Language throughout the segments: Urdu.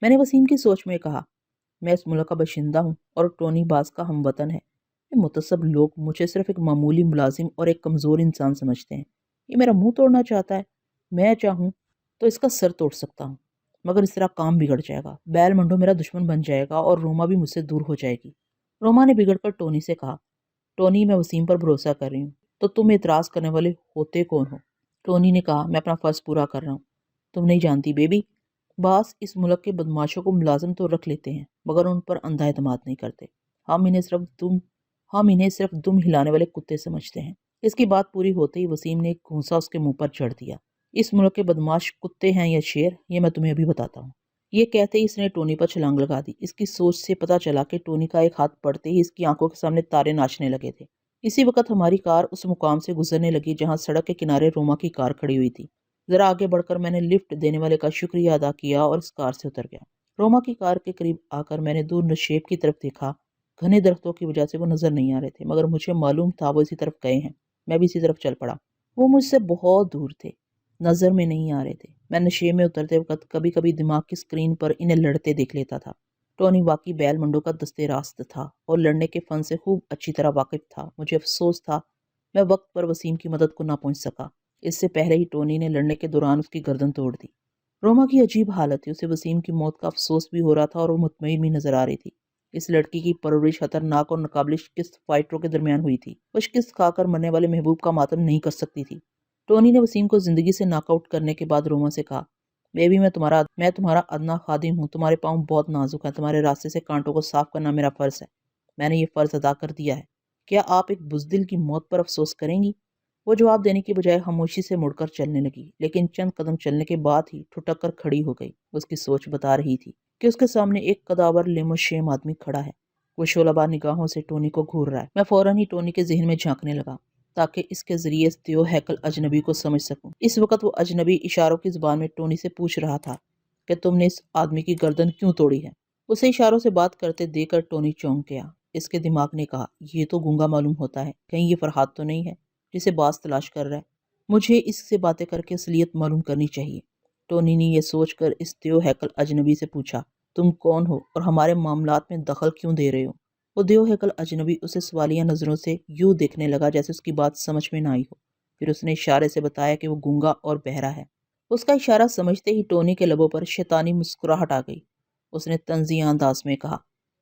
میں نے وسیم کی سوچ میں کہا، میں اس ملک کا باشندہ ہوں اور ٹونی باز کا ہم وطن ہے۔ یہ متعصب لوگ مجھے صرف ایک معمولی ملازم اور ایک کمزور انسان سمجھتے ہیں۔ یہ میرا منہ توڑنا چاہتا ہے۔ میں چاہوں تو اس کا سر توڑ سکتا ہوں، مگر اس طرح کام بگڑ جائے گا۔ بیل منڈو میرا دشمن بن جائے گا اور روما بھی مجھ سے دور ہو جائے گی۔ روما نے بگڑ کر ٹونی سے کہا، ٹونی، میں وسیم پر بھروسہ کر رہی ہوں، تو تم اعتراض کرنے والے ہوتے کون ہو؟ ٹونی نے کہا، میں اپنا فرض پورا کر رہا ہوں۔ تم نہیں جانتی بیبی، باس اس ملک کے بدماشوں کو ملازم تو رکھ لیتے ہیں مگر ان پر اندھا اعتماد نہیں کرتے۔ ہم انہیں صرف دم ہلانے والے کتے سمجھتے ہیں۔ اس کی بات پوری ہوتے ہی وسیم نے ایک گھونسا اس کے منہ پر چڑھ دیا۔ اس ملک کے بدماش کتے ہیں یا شیر، یہ میں تمہیں ابھی بتاتا ہوں۔ یہ کہتے ہی اس نے ٹونی پر چھلانگ لگا دی۔ اس کی سوچ سے پتہ چلا کہ ٹونی کا ایک ہاتھ پڑتے ہی اس کی آنکھوں کے سامنے تارے ناچنے لگے تھے۔ اسی وقت ہماری کار اس مقام سے گزرنے لگی جہاں سڑک کے کنارے روما کی کار کھڑی ہوئی تھی۔ ذرا آگے بڑھ کر میں نے لفٹ دینے والے کا شکریہ ادا کیا اور اس کار سے اتر گیا۔ روما کی کار کے قریب آ کر میں نے دور نشیب کی طرف دیکھا۔ گھنے درختوں کی وجہ سے وہ نظر نہیں آ رہے تھے، مگر مجھے معلوم تھا وہ اسی طرف گئے ہیں۔ میں بھی اسی طرف چل پڑا۔ وہ مجھ سے بہت دور تھے، نظر میں نہیں آ رہے تھے۔ میں نشیب میں اترتے وقت کبھی کبھی دماغ کی اسکرین پر انہیں لڑتے دیکھ لیتا تھا۔ ٹونی واقعی بیل منڈو کا دستے راست تھا اور لڑنے کے فن سے خوب اچھی طرح واقف تھا۔ مجھے افسوس تھا میں وقت پر وسیم کی مدد کو نہ پہنچ سکا۔ اس سے پہلے ہی ٹونی نے لڑنے کے دوران اس کی گردن توڑ دی۔ روما کی عجیب حالت تھی، اسے وسیم کی موت کا افسوس بھی ہو رہا تھا اور وہ مطمئن بھی نظر آ رہی تھی۔ اس لڑکی کی پرورش خطرناک اور ناقابل شکست فائٹروں کے درمیان ہوئی تھی۔ وہ شکست کھا کر مرنے والے محبوب کا ماتم نہیں کر سکتی تھی۔ ٹونی نے وسیم کو زندگی سے ناک آؤٹ کرنے کے بعد روما سے کہا، بیبی، میں تمہارا ادنا خادم ہوں، تمہارے پاؤں بہت نازک ہیں، تمہارے راستے سے کانٹوں کو صاف کرنا میرا فرض ہے۔ میں نے یہ فرض ادا کر دیا ہے۔ کیا آپ ایک بزدل کی موت پر افسوس کریں گی؟ وہ جواب دینے کی بجائے خاموشی سے مڑ کر چلنے لگی، لیکن چند قدم چلنے کے بعد ہی ٹھٹک کر کھڑی ہو گئی۔ اس کی سوچ بتا رہی تھی کہ اس کے سامنے ایک قداور لم و شیم آدمی کھڑا ہے۔ وہ شعلہ نگاہوں سے ٹونی کو گھور رہا ہے۔ میں فوراً ہی ٹونی کے ذہن میں جھانکنے لگا تاکہ اس کے ذریعے دیو ہیکل اجنبی کو سمجھ سکوں۔ اس وقت وہ اجنبی اشاروں کی زبان میں ٹونی سے پوچھ رہا تھا کہ تم نے اس آدمی کی گردن کیوں توڑی ہے؟ اسے اشاروں سے بات کرتے دیکھ کر ٹونی چونک گیا۔ اس کے دماغ نے کہا، یہ تو گونگا معلوم ہوتا ہے، کہیں یہ فرحات تو نہیں ہے جسے باز تلاش کر رہا ہے۔ مجھے اس سے باتیں کر کے اصلیت معلوم کرنی چاہیے۔ ٹونی نے یہ سوچ کر اس دیو ہیکل اجنبی سے پوچھا، تم کون ہو اور ہمارے معاملات میں دخل کیوں دے رہے ہو؟ وہ دیو ہیکل اجنبی اسے سوالیہ نظروں سے یوں دیکھنے لگا جیسے اس کی بات سمجھ میں نہ آئی ہو۔ پھر اس نے اشارے سے بتایا کہ وہ گونگا اور بہرا ہے۔ اس کا اشارہ سمجھتے ہی ٹونی کے لبوں پر شیطانی مسکراہٹ آ گئی۔ اس نے طنزیہ انداز میں کہا،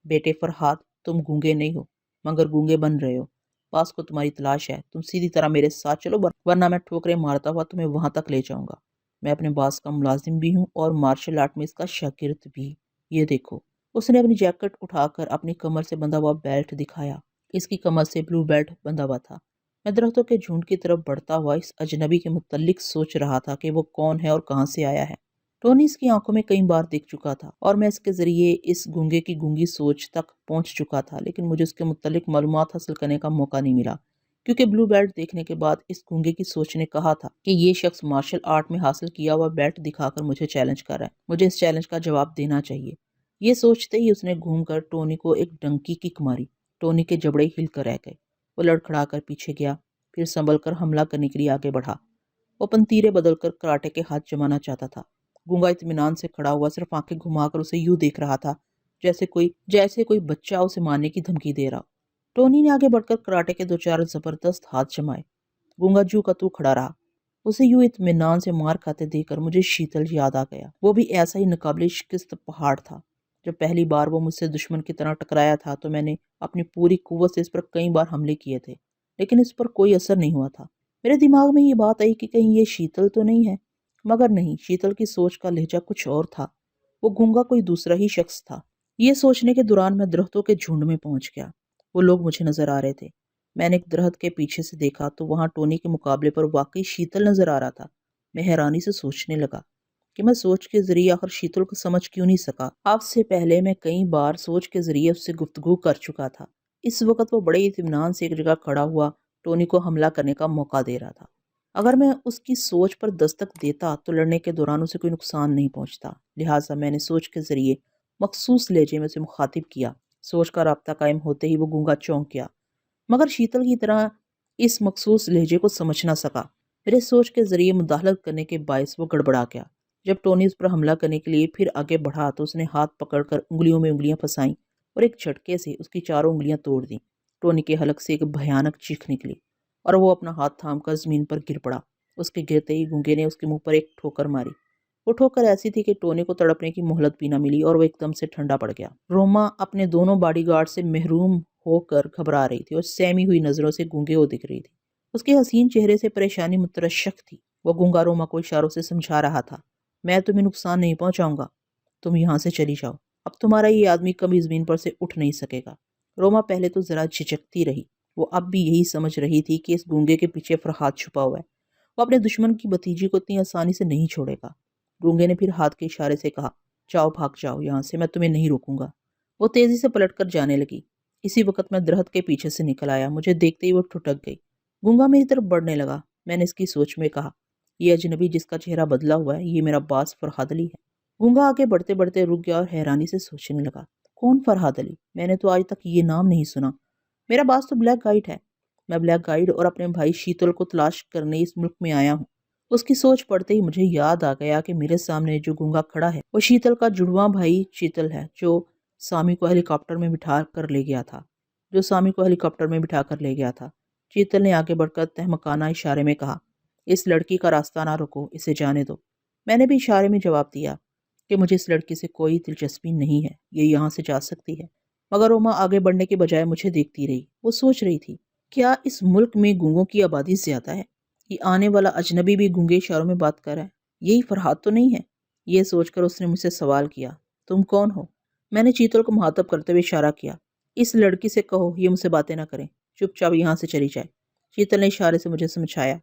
بیٹے فرحات، تم گونگے نہیں ہو مگر گونگے بن رہے ہو۔ باس کو تمہاری تلاش ہے، تم سیدھی طرح میرے ساتھ چلو ورنہ میں ٹھوکریں مارتا ہوا تمہیں وہاں تک لے جاؤں گا۔ میں اپنے باس کا ملازم بھی ہوں اور مارشل آرٹ میں اس کا شاگرد بھی۔ یہ دیکھو۔ اس نے اپنی جیکٹ اٹھا کر اپنی کمر سے بندھا ہوا بیلٹ دکھایا۔ اس کی کمر سے بلو بیلٹ بندھا ہوا تھا۔ میں درختوں کے جھنڈ کی طرف بڑھتا ہوا اس اجنبی کے متعلق سوچ رہا تھا کہ وہ کون ہے اور کہاں سے آیا ہے۔ ٹونی اس کی آنکھوں میں کئی بار دیکھ چکا تھا اور میں اس کے ذریعے اس گونگے کی گونگی سوچ تک پہنچ چکا تھا، لیکن مجھے اس کے متعلق معلومات حاصل کرنے کا موقع نہیں ملا، کیونکہ بلو بیلٹ دیکھنے کے بعد اس گونگے کی سوچ نے کہا تھا کہ یہ شخص مارشل آرٹ میں حاصل کیا ہوا بیلٹ دکھا کر مجھے چیلنج کر رہا ہے، مجھے اس چیلنج کا جواب دینا چاہیے۔ یہ سوچتے ہی اس نے گھوم کر ٹونی کو ایک ڈنکی کک ماری۔ ٹونی کے جبڑے ہل کر رہ گئے۔ وہ لڑکھڑا کر پیچھے گیا، پھر سنبھل کر حملہ کرنے کے لیے آگے بڑھا۔ وہ پنتیرے بدل کر کراٹے کے ہاتھ جمانا چاہتا تھا۔ گونگا اطمینان سے کھڑا ہوا صرف آنکھیں گھما کر اسے یوں دیکھ رہا تھا جیسے کوئی بچہ اسے مارنے کی دھمکی دے رہا۔ ٹونی نے آگے بڑھ کر کراٹے کے دو چار زبردست ہاتھ جمائے۔ گونگا جو کا تو کھڑا رہا۔ اسے یوں اطمینان سے مار کھاتے دیکھ کر مجھے شیتل یاد آ گیا۔ وہ بھی ایسا ہی ناقابل شکست پہاڑ تھا۔ جب پہلی بار وہ مجھ سے دشمن کی طرح ٹکرایا تھا تو میں نے اپنی پوری قوت سے اس پر کئی بار حملے کیے تھے، لیکن اس پر کوئی اثر نہیں ہوا تھا۔ میرے دماغ میں یہ بات آئی کہ کہیں یہ شیتل تو نہیں ہے، مگر نہیں، شیتل کی سوچ کا لہجہ کچھ اور تھا۔ وہ گونگا کوئی دوسرا ہی شخص تھا۔ یہ سوچنے کے دوران میں درختوں کے جھنڈ میں پہنچ گیا۔ وہ لوگ مجھے نظر آ رہے تھے۔ میں نے ایک درخت کے پیچھے سے دیکھا تو وہاں ٹونی کے مقابلے پر واقعی شیتل نظر آ رہا تھا۔ میں حیرانی سے سوچنے لگا کہ میں سوچ کے ذریعے آخر شیتل کو سمجھ کیوں نہیں سکا۔ اب سے پہلے میں کئی بار سوچ کے ذریعے اس سے گفتگو کر چکا تھا۔ اس وقت وہ بڑے اطمینان سے ایک جگہ کھڑا ہوا ٹونی کو حملہ کرنے کا موقع دے رہا تھا۔ اگر میں اس کی سوچ پر دستک دیتا تو لڑنے کے دوران اسے کوئی نقصان نہیں پہنچتا، لہٰذا میں نے سوچ کے ذریعے مخصوص لہجے میں اسے مخاطب کیا۔ سوچ کا رابطہ قائم ہوتے ہی وہ گونگا چونک گیا، مگر شیتل کی طرح اس مخصوص لہجے کو سمجھ نہ سکا۔ میرے سوچ کے ذریعے مداخلت کرنے کے باعث وہ گڑبڑا گیا۔ جب ٹونی اس پر حملہ کرنے کے لیے پھر آگے بڑھا تو اس نے ہاتھ پکڑ کر انگلیوں میں انگلیاں پھنسائیں اور ایک جھٹکے سے اس کی چاروں انگلیاں توڑ دیں۔ ٹونی کے حلق سے ایک بھیانک چیخ نکلی اور وہ اپنا ہاتھ تھام کر زمین پر گر پڑا۔ اس کے گرتے ہی گونگے نے اس کے منہ پر ایک ٹھوکر ماری۔ وہ ٹھوکر ایسی تھی کہ ٹونی کو تڑپنے کی مہلت بھی نہ ملی اور وہ ایک دم سے ٹھنڈا پڑ گیا۔ روما اپنے دونوں باڈی گارڈ سے محروم ہو کر گھبرا رہی تھی اور سہمی ہوئی نظروں سے گونگے کو دکھ رہی تھی۔ اس کے حسین چہرے سے پریشانی مترشک تھی۔ وہ گونگا روما کو اشاروں سے سمجھا رہا تھا، میں تمہیں نقصان نہیں پہنچاؤں گا، تم یہاں سے چلی جاؤ، اب تمہارا یہ آدمی کبھی زمین پر سے اٹھ نہیں سکے گا۔ روما پہلے تو ذرا جھجکتی رہی، وہ اب بھی یہی سمجھ رہی تھی کہ اس گونگے کے پیچھے فرحات چھپا ہوا ہے، وہ اپنے دشمن کی بھتیجی کو اتنی آسانی سے نہیں چھوڑے گا۔ گونگے نے پھر ہاتھ کے اشارے سے کہا، جاؤ بھاگ جاؤ یہاں سے، میں تمہیں نہیں روکوں گا۔ وہ تیزی سے پلٹ کر جانے لگی۔ اسی وقت میں درخت کے پیچھے سے نکل آیا، مجھے دیکھتے ہی وہ ٹھٹک گئی۔ گونگا میری طرف بڑھنے لگا۔ میں نے اس کی سوچ میں کہا، یہ اجنبی جس کا چہرہ بدلا ہوا ہے، یہ میرا باس فرحاد علی ہے۔ گونگا آگے بڑھتے بڑھتے رک گیا اور حیرانی سے سوچنے لگا، کون فرحاد علی؟ میں نے تو آج تک یہ نام نہیں سنا۔ میرا باس تو بلیک گائیڈ ہے، میں بلیک گائیڈ اور اپنے بھائی شیتل کو تلاش کرنے اس ملک میں آیا ہوں۔ اس کی سوچ پڑتے ہی مجھے یاد آ گیا کہ میرے سامنے جو گونگا کھڑا ہے وہ شیتل کا جڑواں بھائی شیتل ہے، جو سامی کو ہیلی کاپٹر میں بٹھا کر لے گیا تھا۔ شیتل نے آگے بڑھ کر تہمکانہ اشارے میں کہا، اس لڑکی کا راستہ نہ روکو، اسے جانے دو۔ میں نے بھی اشارے میں جواب دیا کہ مجھے اس لڑکی سے کوئی دلچسپی نہیں ہے، یہ یہاں سے جا سکتی ہے۔ مگر روما آگے بڑھنے کے بجائے مجھے دیکھتی رہی۔ وہ سوچ رہی تھی، کیا اس ملک میں گونگوں کی آبادی زیادہ ہے؟ یہ آنے والا اجنبی بھی گونگے اشاروں میں بات کر رہا ہے، یہی فرحاد تو نہیں ہے؟ یہ سوچ کر اس نے مجھ سے سوال کیا، تم کون ہو؟ میں نے شیتل کو مخاطب کرتے ہوئے اشارہ کیا، اس لڑکی سے کہو یہ مجھ سے باتیں نہ کریں، چپ چاپ یہاں سے چلی جائے۔ شیتل نے اشارے سے مجھے سمجھایا،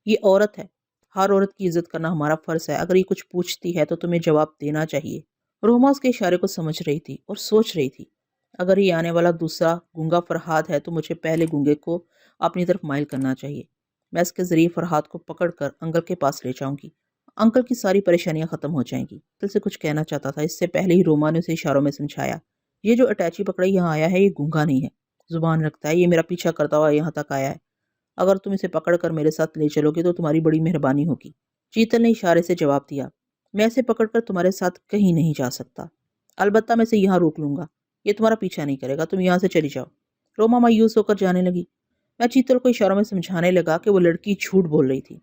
یہ عورت ہے، ہر عورت کی عزت کرنا ہمارا فرض ہے، اگر یہ کچھ پوچھتی ہے تو تمہیں جواب دینا چاہیے۔ روما اس کے اشارے کو سمجھ رہی تھی اور سوچ رہی تھی، اگر یہ آنے والا دوسرا گونگا فرحاد ہے تو مجھے پہلے گونگے کو اپنی طرف مائل کرنا چاہیے۔ میں اس کے ذریعے فرحاد کو پکڑ کر انکل کے پاس لے جاؤں گی، انکل کی ساری پریشانیاں ختم ہو جائیں گی۔ دل سے کچھ کہنا چاہتا تھا، اس سے پہلے ہی روما نے اسے اشاروں میں سمجھایا، یہ جو اٹیچی پکڑے یہاں آیا ہے یہ گونگا نہیں ہے، زبان رکھتا ہے، یہ میرا پیچھا کرتا ہوا یہاں تک آیا ہے، اگر تم اسے پکڑ کر میرے ساتھ لے چلو گے تو تمہاری بڑی مہربانی ہوگی۔ شیتل نے اشارے سے جواب دیا، میں اسے پکڑ کر تمہارے ساتھ کہیں نہیں جا سکتا، البتہ میں اسے یہاں روک لوں گا، یہ تمہارا پیچھا نہیں کرے گا، تم یہاں سے چلی جاؤ۔ روما مایوس ہو کر جانے لگی۔ میں شیتل کو اشاروں میں سمجھانے لگا کہ وہ لڑکی جھوٹ بول رہی تھی،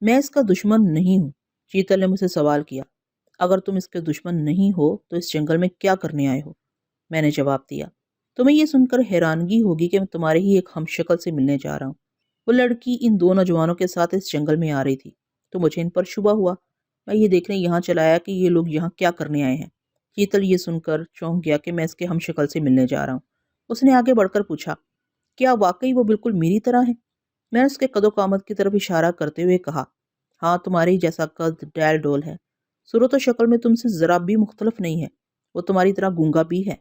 میں اس کا دشمن نہیں ہوں۔ شیتل نے مجھ سے سوال کیا، اگر تم اس کے دشمن نہیں ہو تو اس جنگل میں کیا کرنے آئے ہو؟ میں نے جواب دیا، تمہیں یہ سن کر حیرانگی ہوگی کہ میں تمہارے ہی ایک ہم شکل سے ملنے جا رہا ہوں۔ وہ لڑکی ان دو نوجوانوں کے ساتھ اس جنگل میں آ رہی تھی تو مجھے ان پر شبہ ہوا، میں یہ دیکھنے یہاں چلا آیا کہ یہ لوگ یہاں کیا کرنے آئے ہیں۔ شیتل یہ سن کر چونک گیا کہ میں اس کے ہم شکل سے ملنے جا رہا ہوں۔ اس نے آگے بڑھ کر پوچھا، کیا واقعی وہ بالکل میری طرح ہے؟ میں نے اس کے قد و قامت کی طرف اشارہ کرتے ہوئے کہا، ہاں تمہارے ہی جیسا قد، ڈیل ڈول ہے، صورت و شکل میں تم سے ذرا بھی مختلف نہیں ہے، وہ تمہاری طرح گونگا بھی ہے۔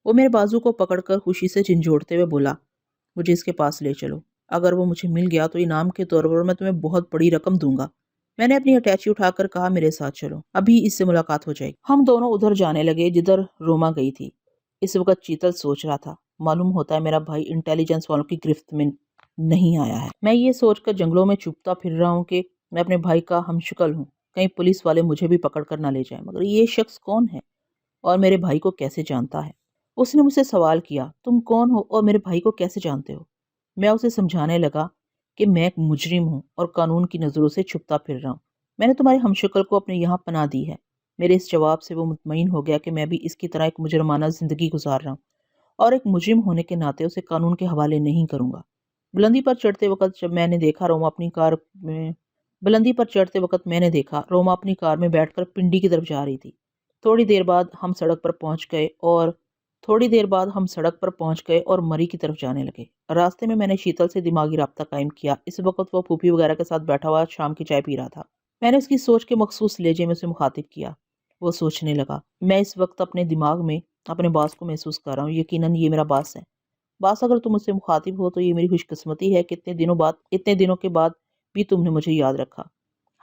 وہ میرے بازو کو پکڑ کر خوشی سے جھنجھوڑتے ہوئے بولا، مجھے اس کے پاس لے چلو، اگر وہ مجھے مل گیا تو انعام کے طور پر میں تمہیں بہت بڑی رقم دوں گا۔ میں نے اپنی اٹیچی اٹھا کر کہا، میرے ساتھ چلو، ابھی اس سے ملاقات ہو جائے گی۔ ہم دونوں ادھر جانے لگے جدھر روما گئی تھی۔ اس وقت شیتل سوچ رہا تھا، معلوم ہوتا ہے میرا بھائی انٹیلیجنس والوں کی گرفت میں نہیں آیا ہے۔ میں یہ سوچ کر جنگلوں میں چھپتا پھر رہا ہوں کہ میں اپنے بھائی کا ہم شکل ہوں، کہیں پولیس والے مجھے بھی پکڑ کر نہ لے جائیں۔ مگر یہ شخص کون ہے اور میرے بھائی کو کیسے جانتا ہے؟ اس نے مجھ سے سوال کیا، تم کون ہو اور میرے بھائی کو کیسے جانتے ہو؟ میں اسے سمجھانے لگا کہ میں ایک مجرم ہوں اور قانون کی نظروں سے چھپتا پھر رہا ہوں۔ میں نے تمہارے ہم شکل کو اپنے یہاں پناہ دی ہے۔ میرے اس جواب سے وہ مطمئن ہو گیا کہ میں بھی اس کی طرح ایک مجرمانہ زندگی گزار رہا ہوں اور ایک مجرم ہونے کے ناطے اسے قانون کے حوالے نہیں کروں گا۔ بلندی پر چڑھتے وقت میں نے دیکھا روما اپنی کار میں بیٹھ کر پنڈی کی طرف جا رہی تھی۔ تھوڑی دیر بعد ہم سڑک پر پہنچ گئے اور مری کی طرف جانے لگے۔ راستے میں نے شیتل سے دماغی رابطہ قائم کیا۔ اس وقت وہ پھوپھی وغیرہ کے ساتھ بیٹھا ہوا شام کی چائے پی رہا تھا۔ میں نے اس کی سوچ کے مخصوص لہجے میں اسے مخاطب کیا۔ وہ سوچنے لگا، میں اس وقت اپنے دماغ میں اپنے باس کو محسوس کر رہا ہوں، یقیناً یہ میرا باس ہے۔ باس، اگر تم مجھ سے مخاطب ہو تو یہ میری خوش قسمتی ہے کہ اتنے دنوں کے بعد بھی تم نے مجھے یاد رکھا۔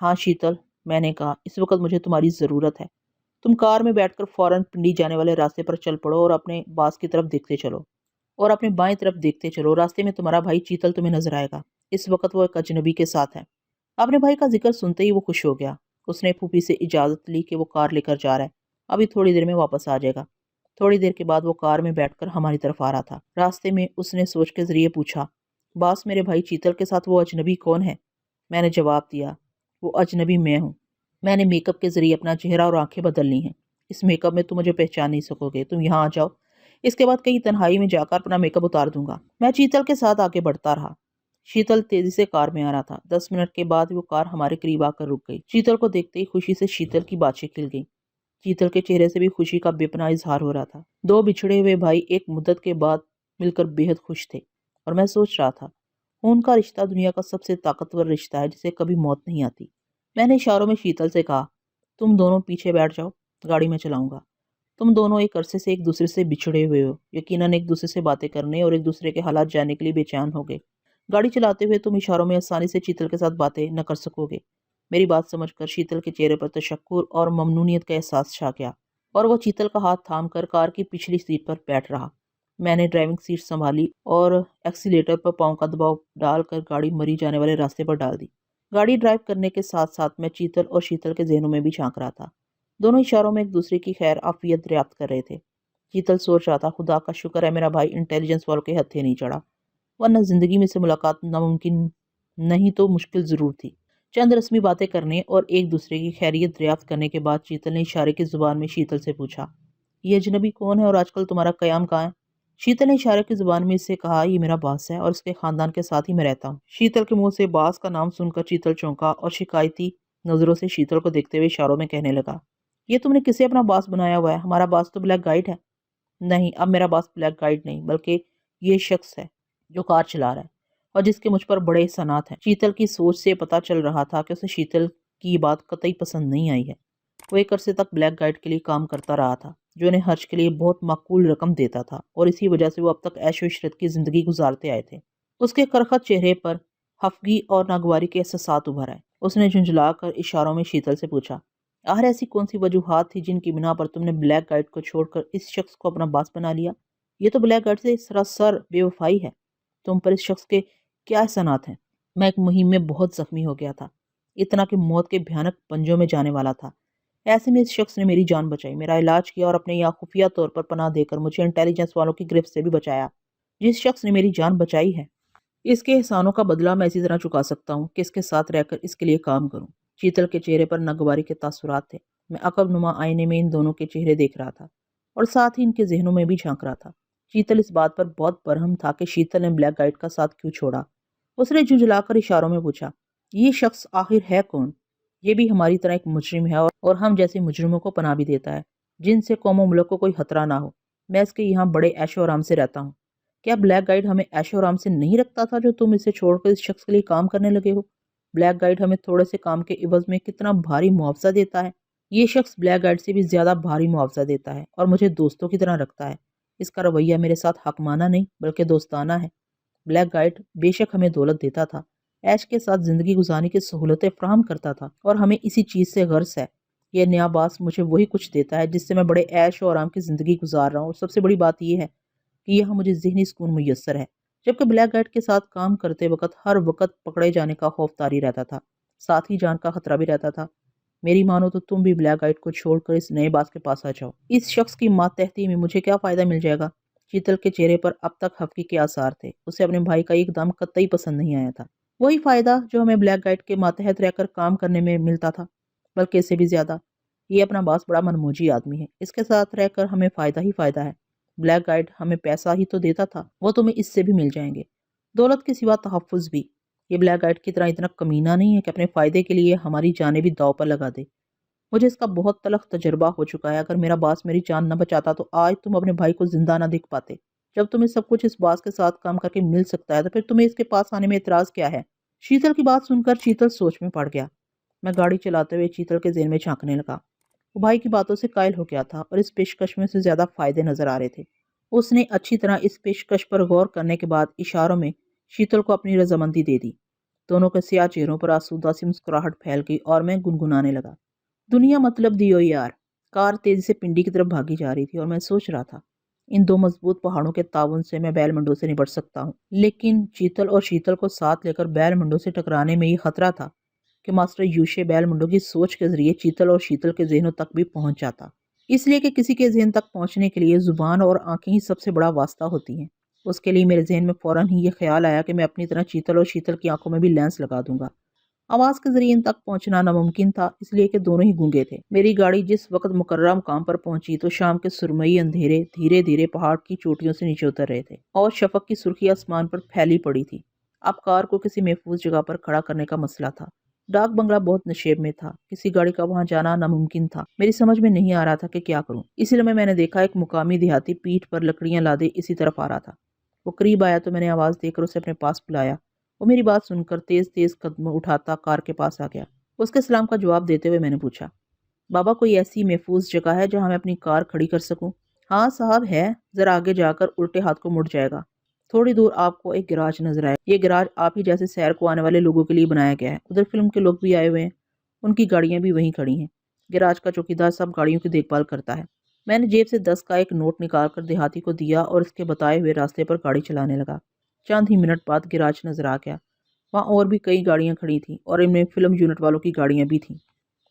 ہاں شیتل، میں نے کہا، اس وقت مجھے تمہاری ضرورت ہے۔ تم کار میں بیٹھ کر فوراً پنڈی جانے والے راستے پر چل پڑو اور اپنے باس کی طرف دیکھتے چلو اور اپنے بائیں طرف دیکھتے چلو۔ راستے میں تمہارا بھائی شیتل تمہیں نظر آئے گا۔ اس وقت وہ ایک اجنبی کے ساتھ ہے۔ اپنے بھائی کا ذکر سنتے ہی وہ خوش ہو گیا۔ اس نے پھوپھی سے اجازت لی کہ وہ کار لے کر جا رہا ہے، ابھی تھوڑی دیر میں واپس آ جائے گا۔ تھوڑی دیر کے بعد وہ کار میں بیٹھ کر ہماری طرف آ رہا تھا۔ راستے میں اس نے سوچ کے ذریعے پوچھا، باس میرے بھائی چیتل کے ساتھ وہ اجنبی کون ہے؟ میں نے جواب دیا، وہ اجنبی میں ہوں۔ میں نے میک اپ کے ذریعے اپنا چہرہ اور آنکھیں بدل لی ہیں، اس میک اپ میں تم مجھے پہچان نہیں سکو گے، تم یہاں آ جاؤ، اس کے بعد کئی تنہائی میں جا کر اپنا میک اپ اتار دوں گا۔ میں چیتل کے ساتھ آگے بڑھتا رہا۔ شیتل تیزی سے کار میں آ رہا تھا۔ 10 منٹ کے بعد وہ کار ہمارے قریب آ کر رک گئی۔ شیتل کو دیکھتے ہی خوشی سے شیتل کی باتیں کھل گئی۔ شیتل کے چہرے سے بھی خوشی کا بے پناہ اظہار ہو رہا تھا۔ دو بچھڑے ہوئے بھائی ایک مدت کے بعد مل کر بے حد خوش تھے، اور میں سوچ رہا تھا خون کا رشتہ دنیا کا سب سے طاقتور رشتہ ہے جسے کبھی موت نہیں آتی۔ میں نے اشاروں میں شیتل سے کہا، تم دونوں پیچھے بیٹھ جاؤ، گاڑی میں چلاؤں گا۔ تم دونوں ایک عرصے سے ایک دوسرے سے بچھڑے ہوئے ہو، یقیناً ایک دوسرے سے باتیں کرنے اور ایک دوسرے کے حالات جاننے کے لیے بے چین ہو گئے۔ گاڑی چلاتے ہوئے تم اشاروں میں آسانی سے شیتل کے ساتھ باتیں نہ کر سکو گے۔ میری بات سمجھ کر شیتل کے چہرے پر تشکر اور ممنونیت کا احساس چھا گیا، اور وہ شیتل کا ہاتھ تھام کر کار کی پچھلی سیٹ پر بیٹھ رہا۔ میں نے ڈرائیونگ سیٹ سنبھالی اور ایکسیلیٹر پر پاؤں کا دباؤ ڈال کر گاڑی مری جانے والے راستے پر ڈال دی۔ گاڑی ڈرائیو کرنے کے ساتھ ساتھ میں شیتل اور شیتل کے ذہنوں میں بھی جھانک رہا تھا۔ دونوں اشاروں میں ایک دوسرے کی خیر عافیت دریافت کر رہے تھے۔ شیتل سوچ رہا تھا، خدا کا شکر ہے میرا بھائی انٹیلیجنس والوں کے ہتھے نہیں چڑھا، ورنہ زندگی میں سے ملاقات ناممکن نہیں تو مشکل ضرور تھی۔ چند رسمی باتیں کرنے اور ایک دوسرے کی خیریت دریافت کرنے کے بعد شیتل نے اشارے کی زبان میں شیتل سے پوچھا، یہ اجنبی کون ہے اور آج کل تمہارا قیام کہاں ہے؟ شیتل نے اشارے کی زبان میں اس سے کہا، یہ میرا باس ہے اور اس کے خاندان کے ساتھ ہی میں رہتا ہوں۔ شیتل کے منہ سے باس کا نام سن کر شیتل چونکا اور شکایتی نظروں سے شیتل کو دیکھتے ہوئے اشاروں میں کہنے لگا، یہ تم نے کسے اپنا باس بنایا ہوا ہے؟ ہمارا باس تو بلیک گائیڈ ہے۔ نہیں، اب میرا باس بلیک گائیڈ نہیں بلکہ یہ شخص ہے جو کار چلا رہا ہے اور جس کے مجھ پر بڑے احسانات ہیں۔ شیتل کی سوچ سے پتا چل رہا تھا کہ اسے شیتل کی یہ بات قطعی پسند نہیں آئی ہے۔ وہ ایک عرصے تک بلیک گائیڈ کے لیے کام کرتا رہا تھا، جو انہیں خرچ کے لیے بہت معقول رقم دیتا تھا، اور اسی وجہ سے وہ اب تک عیش و عشرت کی زندگی گزارتے آئے تھے۔ اس کے کرخت چہرے پر خفگی اور ناگواری کے احساسات ابھر آئے۔ اس نے جھنجھلا کر اشاروں میں شیتل سے پوچھا، آخر ایسی کون سی وجوہات تھی جن کی بنا پر تم نے بلیک گائیڈ کو چھوڑ کر اس شخص کو اپنا باس بنا لیا؟ یہ تو بلیک گائیڈ سے سراسر بے وفائی ہے۔ تم پر اس شخص کے کیا احسانات ہیں؟ میں ایک مہم میں بہت زخمی ہو گیا تھا، اتنا کہ موت کے بھیانک پنجوں میں جانے والا تھا۔ ایسے میں اس شخص نے میری جان بچائی، میرا علاج کیا اور اپنے یہاں خفیہ طور پر پناہ دے کر مجھے انٹیلیجنس والوں کی گرفت سے بھی بچایا۔ جس شخص نے میری جان بچائی ہے، اس کے احسانوں کا بدلہ میں اسی طرح چکا سکتا ہوں کہ اس کے ساتھ رہ کر اس کے لیے کام کروں۔ شیتل کے چہرے پر ناگواری کے تاثرات تھے۔ میں عقب نما آئینے میں ان دونوں کے چہرے دیکھ رہا تھا اور ساتھ ہی ان کے ذہنوں میں بھی جھانک رہا تھا۔ شیتل اس بات پر بہت برہم تھا کہ شیتل نے بلیک گائیڈ کا ساتھ کیوں چھوڑا۔ اس نے جھنجھلا کر اشاروں میں پوچھا، یہ شخص آخر ہے کون؟ یہ بھی ہماری طرح ایک مجرم ہے اور ہم جیسے مجرموں کو پناہ بھی دیتا ہے، جن سے قوم و ملک کو کوئی خطرہ نہ ہو۔ میں اس کے یہاں بڑے عیش و آرام سے رہتا ہوں۔ کیا بلیک گائیڈ ہمیں عیش و آرام سے نہیں رکھتا تھا جو تم اسے چھوڑ کر اس شخص کے لیے کام کرنے لگے ہو؟ بلیک گائیڈ ہمیں تھوڑے سے کام کے عوض میں کتنا بھاری معاوضہ دیتا ہے۔ یہ شخص بلیک گائیڈ سے بھی زیادہ بھاری معاوضہ دیتا ہے اور مجھے دوستوں کی طرح رکھتا ہے۔ اس کا رویہ میرے ساتھ حکمانہ نہیں بلکہ دوستانہ ہے۔ بلیک گائیڈ بے شک ہمیں دولت دیتا تھا، عیش کے ساتھ زندگی گزارنے کی سہولتیں فراہم کرتا تھا، اور ہمیں اسی چیز سے غرض ہے۔ یہ نیا باس مجھے وہی کچھ دیتا ہے جس سے میں بڑے عیش و آرام کی زندگی گزار رہا ہوں، اور سب سے بڑی بات یہ ہے کہ یہاں مجھے ذہنی سکون میسر ہے، جبکہ بلیک گائیڈ کے ساتھ کام کرتے وقت ہر وقت پکڑے جانے کا خوف طاری رہتا تھا، ساتھ ہی جان کا خطرہ بھی رہتا تھا۔ میری مانو تو تم بھی بلیک گائیڈ کو چھوڑ کر اس نئے باس کے پاس آ جاؤ۔ اس شخص کی ماتحتی میں مجھے کیا فائدہ مل جائے گا؟ شیتل کے چہرے پر اب تک خفگی کے آثار تھے۔ اسے اپنے بھائی کا اقدام قطعی پسند نہیں آیا تھا۔ وہی فائدہ جو ہمیں بلیک گائیڈ کے ماتحت رہ کر کام کرنے میں ملتا تھا، بلکہ اس سے بھی زیادہ۔ یہ اپنا باس بڑا منموجی آدمی ہے، اس کے ساتھ رہ کر ہمیں فائدہ ہی فائدہ ہے۔ بلیک گائیڈ ہمیں پیسہ ہی تو دیتا تھا، وہ تمہیں اس سے بھی مل جائیں گے، دولت کے سوا تحفظ بھی۔ یہ بلیک گائیڈ کی طرح اتنا کمینہ نہیں ہے کہ اپنے فائدے کے لیے ہماری جانیں بھی داؤ پر لگا دے۔ مجھے اس کا بہت تلخ تجربہ ہو چکا ہے۔ اگر میرا باس میری جان نہ بچاتا تو آج تم اپنے بھائی کو زندہ نہ دیکھ پاتے۔ جب تمہیں سب کچھ اس باس کے ساتھ کام کر کے مل سکتا ہے تو پھر تمہیں اس کے پاس آنے میں اعتراض کیا ہے؟ شیتل کی بات سن کر شیتل سوچ میں پڑ گیا۔ میں گاڑی چلاتے ہوئے شیتل کے ذہن میں جھانکنے لگا۔ وہ بھائی کی باتوں سے قائل ہو گیا تھا اور اس پیشکش میں سے زیادہ فائدے نظر آ رہے تھے۔ اس نے اچھی طرح اس پیشکش پر غور کرنے کے بعد اشاروں میں شیتل کو اپنی رضامندی دے دی۔ دونوں کے سیاہ چہروں پر آسودہ سی مسکراہٹ پھیل گئی اور میں گنگنانے لگا، دنیا مطلب دیو یار۔ کار تیزی سے پنڈی کی طرف بھاگی جا رہی تھی اور میں سوچ رہا تھا، ان دو مضبوط پہاڑوں کے تعاون سے میں بیل منڈوں سے نپٹ سکتا ہوں، لیکن چیتل اور شیتل کو ساتھ لے کر بیل منڈوں سے ٹکرانے میں یہ خطرہ تھا کہ ماسٹر یوشے بیل منڈو کی سوچ کے ذریعے چیتل اور شیتل کے ذہنوں تک بھی پہنچ جاتا، اس لیے کہ کسی کے ذہن تک پہنچنے کے لیے زبان اور آنکھیں ہی سب سے بڑا واسطہ ہوتی ہیں۔ اس کے لیے میرے ذہن میں فوراً ہی یہ خیال آیا کہ میں اپنی طرح چیتل اور شیتل کی آنکھوں میں بھی لینس لگا دوں گا۔ آواز کے ذریعے ان تک پہنچنا ناممکن تھا، اس لیے کہ دونوں ہی گونگے تھے۔ میری گاڑی جس وقت مقررہ مقام پر پہنچی تو شام کے سرمئی اندھیرے دھیرے دھیرے پہاڑ کی چوٹیوں سے نیچے اتر رہے تھے اور شفق کی سرخی آسمان پر پھیلی پڑی تھی۔ اب کار کو کسی محفوظ جگہ پر کھڑا کرنے کا مسئلہ تھا۔ ڈاک بنگلہ بہت نشیب میں تھا، کسی گاڑی کا وہاں جانا ناممکن تھا۔ میری سمجھ میں نہیں آ رہا تھا کہ کیا کروں۔ اسی لمحے میں نے دیکھا ایک مقامی دیہاتی پیٹھ پر لکڑیاں لادے اسی طرف آ رہا تھا۔ وہ قریب آیا تو میں نے آواز دے کر اسے اپنے پاس بلایا۔ وہ میری بات سن کر تیز تیز قدم اٹھاتا کار کے پاس آ گیا۔ اس کے سلام کا جواب دیتے ہوئے میں نے پوچھا، بابا کوئی ایسی محفوظ جگہ ہے جہاں میں اپنی کار کھڑی کر سکوں؟ ہاں صاحب ہے، ذرا آگے جا کر الٹے ہاتھ کو مڑ جائے گا، تھوڑی دور آپ کو ایک گراج نظر آئے۔ یہ گراج آپ ہی جیسے سیر کو آنے والے لوگوں کے لیے بنایا گیا ہے۔ ادھر فلم کے لوگ بھی آئے ہوئے ہیں، ان کی گاڑیاں بھی وہیں کھڑی ہیں۔ گراج کا چوکیدار سب گاڑیوں کی دیکھ بھال کرتا ہے۔ میں نے جیب سے 10 کا ایک نوٹ نکال کر دیہاتی کو دیا اور اس کے بتائے ہوئے راستے پر گاڑی چلانے لگا۔ چند ہی منٹ بعد گراج نظر آ گیا۔ وہاں اور بھی کئی گاڑیاں کھڑی تھیں اور ان میں فلم یونٹ والوں کی گاڑیاں بھی تھیں،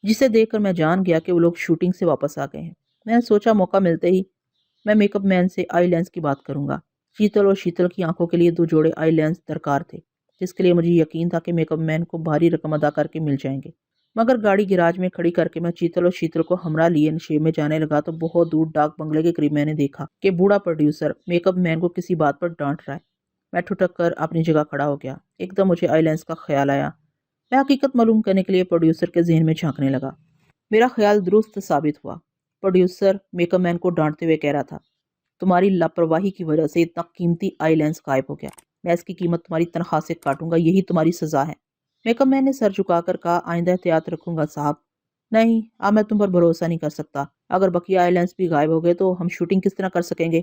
جسے دیکھ کر میں جان گیا کہ وہ لوگ شوٹنگ سے واپس آ گئے ہیں۔ میں نے سوچا موقع ملتے ہی میں میک اپ مین سے آئی لینس کی بات کروں گا۔ چیتل اور شیتل کی آنکھوں کے لیے 2 جوڑے آئی لینس درکار تھے، جس کے لیے مجھے یقین تھا کہ میک اپ مین کو بھاری رقم ادا کر کے مل جائیں گے۔ مگر گاڑی گراج میں کھڑی کر کے میں چیتل اور شیتل کو ہمراہ لیے نشیب میں جانے لگا تو بہت دور ڈاک بنگلے کے قریب میں نے دیکھا کہ بوڑھا پروڈیوسر میک اپ مین کو کسی بات پر ڈانٹ رہا ہے۔ میں ٹھٹک کر اپنی جگہ کھڑا ہو گیا۔ ایک دم مجھے آئی لینس کا خیال آیا۔ میں حقیقت معلوم کرنے کے لیے پروڈیوسر کے ذہن میں جھانکنے لگا۔ میرا خیال درست ثابت ہوا۔ پروڈیوسر میک اپ مین کو ڈانٹتے ہوئے کہہ رہا تھا، تمہاری لاپرواہی کی وجہ سے اتنا قیمتی آئی لینس غائب ہو گیا، میں اس کی قیمت تمہاری تنخواہ سے کاٹوں گا، یہی تمہاری سزا ہے۔ میک اپ مین نے سر جھکا کر کہا، آئندہ احتیاط رکھوں گا صاحب۔ نہیں، اب میں تم پر بھروسہ نہیں کر سکتا۔ اگر بقیہ آئی لینس بھی غائب ہو گئے تو ہم شوٹنگ کس طرح کر سکیں گے؟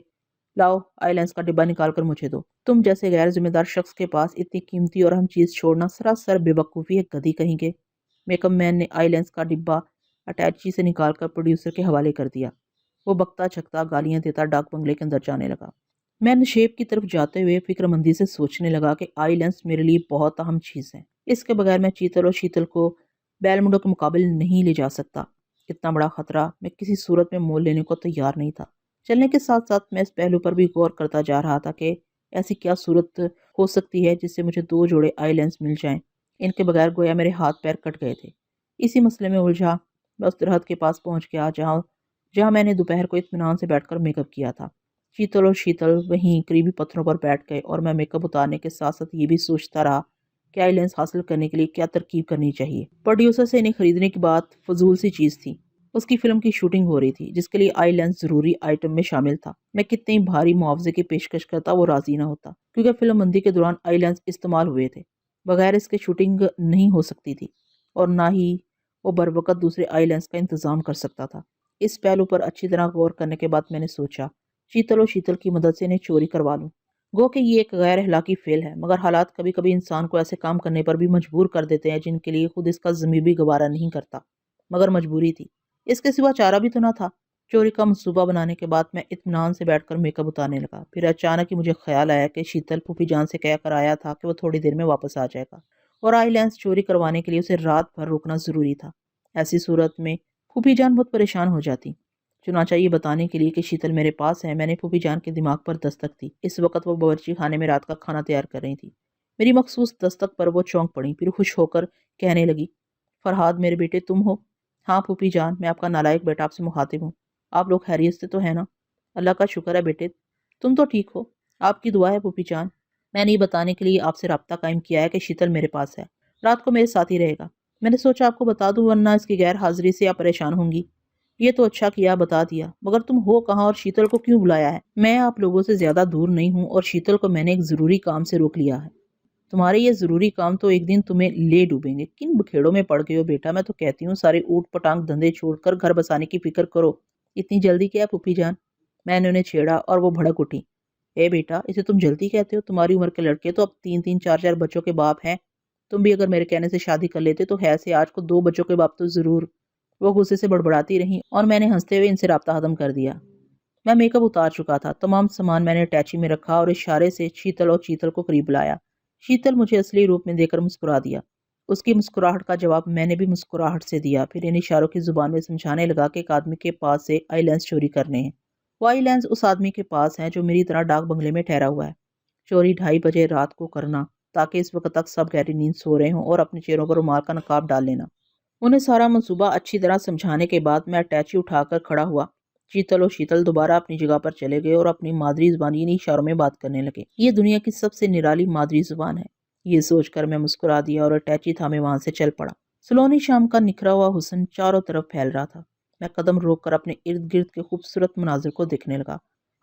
لاؤ آئی لینس کا ڈبہ نکال کر مجھے دو۔ تم جیسے غیر ذمہ دار شخص کے پاس اتنی قیمتی اور اہم چیز چھوڑنا سراسر بے وقوفی ہے، گدھی کہیں گے۔ میک اپ مین نے آئی لینس کا ڈبہ اٹیچی سے نکال کر پروڈیوسر کے حوالے کر دیا۔ وہ بکتا چھکتا گالیاں دیتا ڈاک بنگلے کے اندر جانے لگا۔ میں نشیب کی طرف جاتے ہوئے فکر مندی سے سوچنے لگا کہ آئی لینس میرے لیے بہت اہم چیز ہے۔ اس کے بغیر میں چیتل اور شیتل کو بیل منڈو کے مقابل نہیں لے جا سکتا۔ اتنا بڑا خطرہ میں کسی صورت میں مول لینے کو تیار نہیں تھا۔ چلنے کے ساتھ ساتھ میں اس پہلو پر بھی غور کرتا جا رہا تھا کہ ایسی کیا صورت ہو سکتی ہے جس سے مجھے 2 جوڑے آئی لینس مل جائیں۔ ان کے بغیر گویا میرے ہاتھ پیر کٹ گئے تھے۔ اسی مسئلے میں الجھا میں اس درخت کے پاس پہنچ گیا جہاں میں نے دوپہر کو اطمینان سے بیٹھ کر میک اپ کیا تھا۔ چیتل اور شیتل وہیں قریبی پتھروں پر بیٹھ گئے اور میں میک اپ اتارنے کے ساتھ ساتھ یہ بھی سوچتا رہا کہ آئی لینس حاصل کرنے کے لیے کیا ترکیب کرنی چاہیے۔ پروڈیوسر سے انہیں خریدنے کی بات فضول سی چیز تھی۔ اس کی فلم کی شوٹنگ ہو رہی تھی جس کے لیے آئی لینس ضروری آئٹم میں شامل تھا۔ میں کتنی بھاری معاوضے کی پیشکش کرتا وہ راضی نہ ہوتا، کیونکہ فلم بندی کے دوران آئی لینس استعمال ہوئے تھے۔ بغیر اس کے شوٹنگ نہیں ہو سکتی تھی اور نہ ہی وہ بروقت دوسرے آئی لینس کا انتظام کر سکتا تھا۔ اس پہلو پر اچھی طرح غور کرنے کے بعد میں نے سوچا چیتل اور شیتل کی مدد سے انہیں چوری کروا لوں۔ گو کہ یہ ایک غیر اخلاقی فعل ہے، مگر حالات کبھی کبھی انسان کو ایسے کام کرنے پر بھی مجبور کر دیتے ہیں جن کے لیے خود اس کا ضمیر بھی گوارا نہیں کرتا، مگر مجبوری تھی۔ اس کے سوا چارہ بھی تو نہ تھا۔ چوری کا منصوبہ بنانے کے بعد میں اطمینان سے بیٹھ کر میک اپ اتارنے لگا۔ پھر اچانک ہی مجھے خیال آیا کہ شیتل پھوپھی جان سے کہہ کر آیا تھا کہ وہ تھوڑی دیر میں واپس آ جائے گا اور آئی لینس چوری کروانے کے لیے اسے رات بھر روکنا ضروری تھا۔ ایسی صورت میں پھوپھی جان بہت پریشان ہو جاتی۔ چنانچہ یہ بتانے کے لیے کہ شیتل میرے پاس ہے، میں نے پھوپھی جان کے دماغ پر دستک دی۔ اس وقت وہ باورچی خانے میں رات کا کھانا تیار کر رہی تھی۔ میری مخصوص دستک پر وہ چونک پڑی، پھر خوش ہو کر کہنے لگی، فرہاد میرے بیٹے تم ہو؟ ہاں پھوپھی جان، میں آپ کا نالائق بیٹا آپ سے مخاطب ہوں۔ آپ لوگ خیریت سے تو ہے نا؟ اللہ کا شکر ہے بیٹے، تم تو ٹھیک ہو، آپ کی دعا ہے پھوپھی جان۔ میں نے یہ بتانے کے لیے آپ سے رابطہ قائم کیا ہے کہ شیتل میرے پاس ہے، رات کو میرے ساتھ ہی رہے گا۔ میں نے سوچا آپ کو بتا دوں، ورنہ اس کی غیر حاضری سے آپ پریشان ہوں گی۔ یہ تو اچھا کیا بتا دیا، مگر تم ہو کہاں اور شیتل کو کیوں بلایا ہے؟ میں آپ لوگوں سے زیادہ دور نہیں ہوں اور شیتل کو میں نے ایک ضروری کام سے روک لیا ہے۔ تمہارے یہ ضروری کام تو ایک دن تمہیں لے ڈوبیں گے۔ کن بکھیڑوں میں پڑ گئے ہو بیٹا، میں تو کہتی ہوں سارے اوٹ پٹانگ دھندے چھوڑ کر گھر بسانے کی فکر کرو۔ اتنی جلدی کیا ہے پھوپھی جان؟ میں نے انہیں چھیڑا اور وہ بھڑک اٹھی۔ اے بیٹا، اسے تم جلدی کہتے ہو؟ تمہاری عمر کے لڑکے تو اب 3 4 بچوں کے باپ ہیں۔ تم بھی اگر میرے کہنے سے شادی کر لیتے تو ہے سے آج کو 2 بچوں کے باپ تو ضرور۔ وہ غصے سے بڑبڑاتی رہیں اور میں نے ہنستے ہوئے ان سے رابطہ ختم کر دیا۔ میں میک اپ اتار چکا تھا، تمام سامان میں نے اٹیچی میں رکھا اور اشارے سے شیتل اور چیتل کو قریب بلایا۔ شیتل مجھے اصلی روپ میں دیکھ کر مسکرا دیا اس کی مسکراہٹ کا جواب میں نے بھی مسکراہٹ سے دیا، پھر ان اشاروں کی زبان میں سمجھانے لگا کہ ایک آدمی کے پاس سے آئی لینس چوری کرنے ہیں۔ وہ آئی لینس اس آدمی کے پاس ہیں جو میری طرح ڈاک بنگلے میں ٹھہرا ہوا ہے۔ چوری 2:30 بجے رات کو کرنا تاکہ اس وقت تک سب گہری نیند سو رہے ہوں اور اپنے چہروں پر رومال کا نقاب ڈال لینا۔ انہیں سارا منصوبہ اچھی طرح سمجھانے کے بعد میں اٹیچی اٹھا کر کھڑا ہوا۔ چیتل اور شیتل دوبارہ اپنی جگہ پر چلے گئے اور اپنی مادری زبان یعنی اشاروں میں بات کرنے لگے۔ یہ دنیا کی سب سے نرالی مادری زبان ہے، یہ سوچ کر میں مسکرا دیا اور اٹیچی تھامے وہاں سے چل پڑا۔ سلونی شام کا نکھرا ہوا حسن چاروں طرف پھیل رہا تھا۔ میں قدم روک کر اپنے ارد گرد کے خوبصورت مناظر کو دیکھنے لگا۔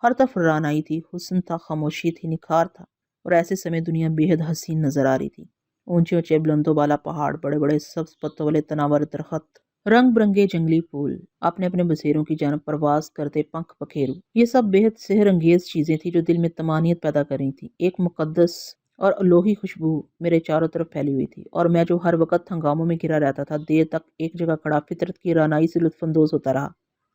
ہر طرف رعنائی تھی، حسن تھا، خاموشی تھی، نکھار تھا، اور ایسے سمے دنیا بے حد حسین نظر آ رہی تھی۔ اونچے اونچے بلندوں بالا پہاڑ، بڑے بڑے سبز پتوں والے تناور درخت، رنگ برنگے جنگلی پھول، اپنے اپنے بسیروں کی جانب پرواز کرتے پنکھ پکھیرو، یہ سب بے حد سحر انگیز چیزیں تھیں جو دل میں طمانینت پیدا کر رہی تھیں۔ ایک مقدس اور الوہی خوشبو میرے چاروں طرف پھیلی ہوئی تھی، اور میں جو ہر وقت ہنگاموں میں گھرا رہتا تھا، دیر تک ایک جگہ کھڑا فطرت کی رعنائی سے لطف اندوز ہوتا رہا۔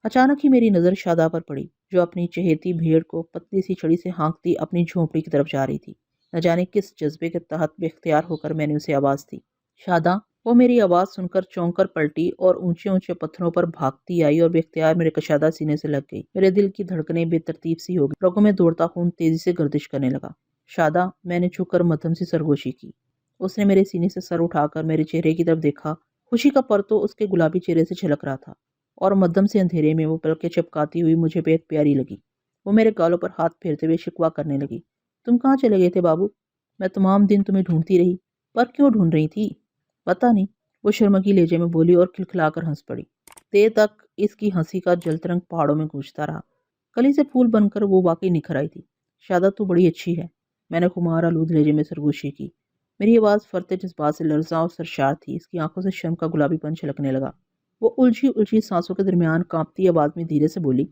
اچانک ہی میری نظر شاداب پر پڑی، جو اپنی چہیتی بھیڑ کو پتلی سی چھڑی سے ہانکتی اپنی جھونپڑی کی طرف جا رہی تھی۔ نہ جانے کس جذبے کے تحت بے اختیار ہو کر میں نے اسے آواز دی، شاداں۔ وہ میری آواز سن کر چونک کر پلٹی اور اونچے اونچے پتھروں پر بھاگتی آئی اور بے اختیار میرے کشادہ سینے سے لگ گئی۔ میرے دل کی دھڑکنیں بے ترتیب سی ہو گئی، رگوں میں دوڑتا خون تیزی سے گردش کرنے لگا۔ شاداں، میں نے جھک کر مدھم سی سرگوشی کی۔ اس نے میرے سینے سے سر اٹھا کر میرے چہرے کی طرف دیکھا۔ خوشی کا پرتو اس کے گلابی چہرے سے چھلک رہا تھا، اور مدھم سے اندھیرے میں وہ پلکیں چپکاتی ہوئی مجھے بے حد پیاری لگی۔ وہ میرے گالوں پر ہاتھ پھیرتے ہوئے شکوہ کرنے لگی، تم کہاں چلے گئے تھے بابو؟ میں تمام دن تمہیں ڈھونڈتی رہی، پر کیوں ڈھونڈ رہی تھی؟ پتہ نہیں، وہ شرمگی لہجے میں بولی اور کھلکھلا کر ہنس پڑی۔ دیر تک اس کی ہنسی کا جلترنگ پہاڑوں میں گونجتا رہا۔ کلی سے پھول بن کر وہ واقعی نکھر آئی تھی۔ شادہ تو بڑی اچھی ہے، میں نے خمار آلود لہجے میں سرگوشی کی۔ میری آواز فرتے جذبات سے لرزاں اور سرشار تھی، اس کی آنکھوں سے شرم کا گلابی پن چھلکنے لگا۔ وہ الجھی الجھی سانسوں کے درمیان کانپتی آواز میں دھیرے سے بولی،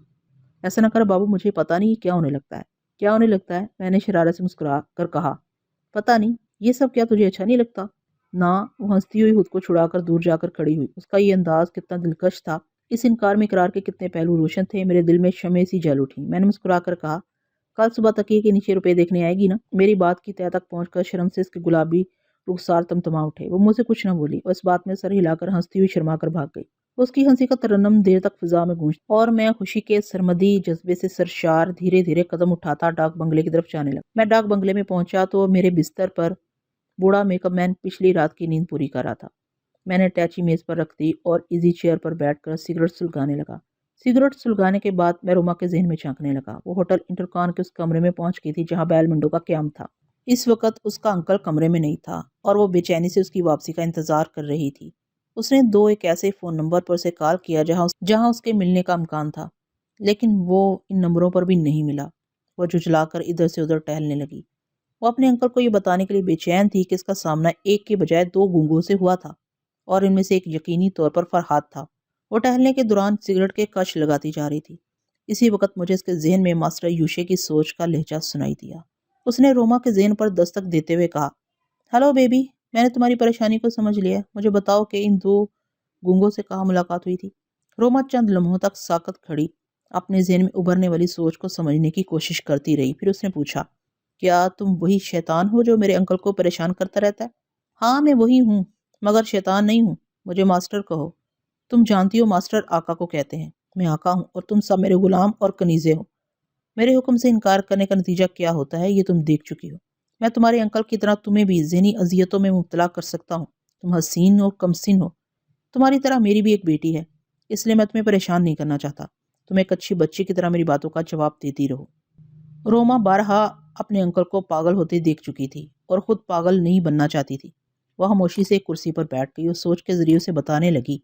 ایسا نہ کر بابو، مجھے پتہ نہیں کیا ہونے لگتا ہے۔ کیا ہونے لگتا ہے؟ میں نے شرارت سے مسکرا کر کہا، پتہ نہیں، یہ سب کیا تجھے اچھا نہیں لگتا؟ نہ، وہ ہنستی ہوئی خود کو چھڑا کر دور جا کر کھڑی ہوئی۔ اس کا یہ انداز کتنا دلکش تھا، اس انکار میں اقرار کے کتنے پہلو روشن تھے، میرے دل میں شمع سی جل اٹھی۔ میں نے مسکرا کر کہا، کل صبح تکیے کے نیچے روپے دیکھنے آئے گی نا؟ میری بات کی تہہ تک پہنچ کر شرم سے اس کے گلابی رخسار تمتما اٹھے۔ وہ مجھ سے کچھ نہ بولی اور اس بات میں سر ہلا کر ہنستی ہوئی شرما کر بھاگ گئی۔ اس کی ہنسی کا ترنم دیر تک فضا میں گونج، اور میں خوشی کے سرمدی جذبے سے سرشار دھیرے دھیرے قدم اٹھاتا ڈاک بنگلے کی طرف جانے لگا۔ میں ڈاک بنگلے میں پہنچا تو میرے بستر پر بوڑھا میک اپ مین پچھلی رات کی نیند پوری کر رہا تھا۔ میں نے اٹیچی میز پر رکھ دی اور ایزی چیئر پر بیٹھ کر سگریٹ سلگانے لگا۔ سگریٹ سلگانے کے بعد میں روما کے ذہن میں جھانکنے لگا۔ وہ ہوٹل انٹرکان کے اس کمرے میں پہنچ گئی تھی جہاں بیل منڈو کا قیام تھا۔ اس وقت اس کا انکل کمرے میں نہیں تھا اور وہ بے چینی سے اس کی واپسی کا انتظار کر رہی تھی۔ اس نے ایک ایسے فون نمبر پر اسے کال کیا جہاں اس کے ملنے کا امکان تھا، لیکن وہ ان نمبروں پر بھی نہیں ملا۔ وہ جھجلا کر ادھر سے ادھر ٹہلنے لگی۔ وہ اپنے انکل کو یہ بتانے کے لیے بے چین تھی کہ اس کا سامنا ایک کے بجائے 2 گونگوں سے ہوا تھا، اور ان میں سے ایک یقینی طور پر فرحاد تھا۔ وہ ٹہلنے کے دوران سگریٹ کے کش لگاتی جا رہی تھی۔ اسی وقت مجھے اس کے ذہن میں ماسٹر یوشے کی سوچ کا لہجہ سنائی دیا۔ اس نے روما کے ذہن پر دستک دیتے ہوئے کہا، ہلو بیبی، میں نے تمہاری پریشانی کو سمجھ لیا۔ مجھے بتاؤ کہ ان 2 گونگوں سے کہاں ملاقات ہوئی تھی؟ روما چند لمحوں تک ساکت کھڑی اپنے ذہن میں ابھرنے والی سوچ کو سمجھنے کی کوشش کرتی رہی۔ پھر اس نے پوچھا، کیا تم وہی شیطان ہو جو میرے انکل کو پریشان کرتا رہتا ہے؟ ہاں، میں وہی ہوں، مگر شیطان نہیں ہوں۔ مجھے ماسٹر کہو۔ تم جانتی ہو ماسٹر آقا کو کہتے ہیں۔ میں آقا ہوں اور تم سب میرے غلام اور کنیزے ہو۔ میرے حکم سے انکار کرنے کا نتیجہ کیا ہوتا ہے یہ تم دیکھ چکی ہو۔ میں تمہارے انکل کی طرح تمہیں بھی ذہنی اذیتوں میں مبتلا کر سکتا ہوں۔ تم حسین اور کمسن ہو، تمہاری طرح میری بھی ایک بیٹی ہے، اس لیے میں تمہیں پریشان نہیں کرنا چاہتا۔ تم ایک اچھی بچی کی طرح میری باتوں کا جواب دیتی رہو۔ روما بارہا اپنے انکل کو پاگل ہوتے دیکھ چکی تھی اور خود پاگل نہیں بننا چاہتی تھی۔ وہ خاموشی سے ایک کرسی پر بیٹھ گئی اور سوچ کے ذریعے سے بتانے لگی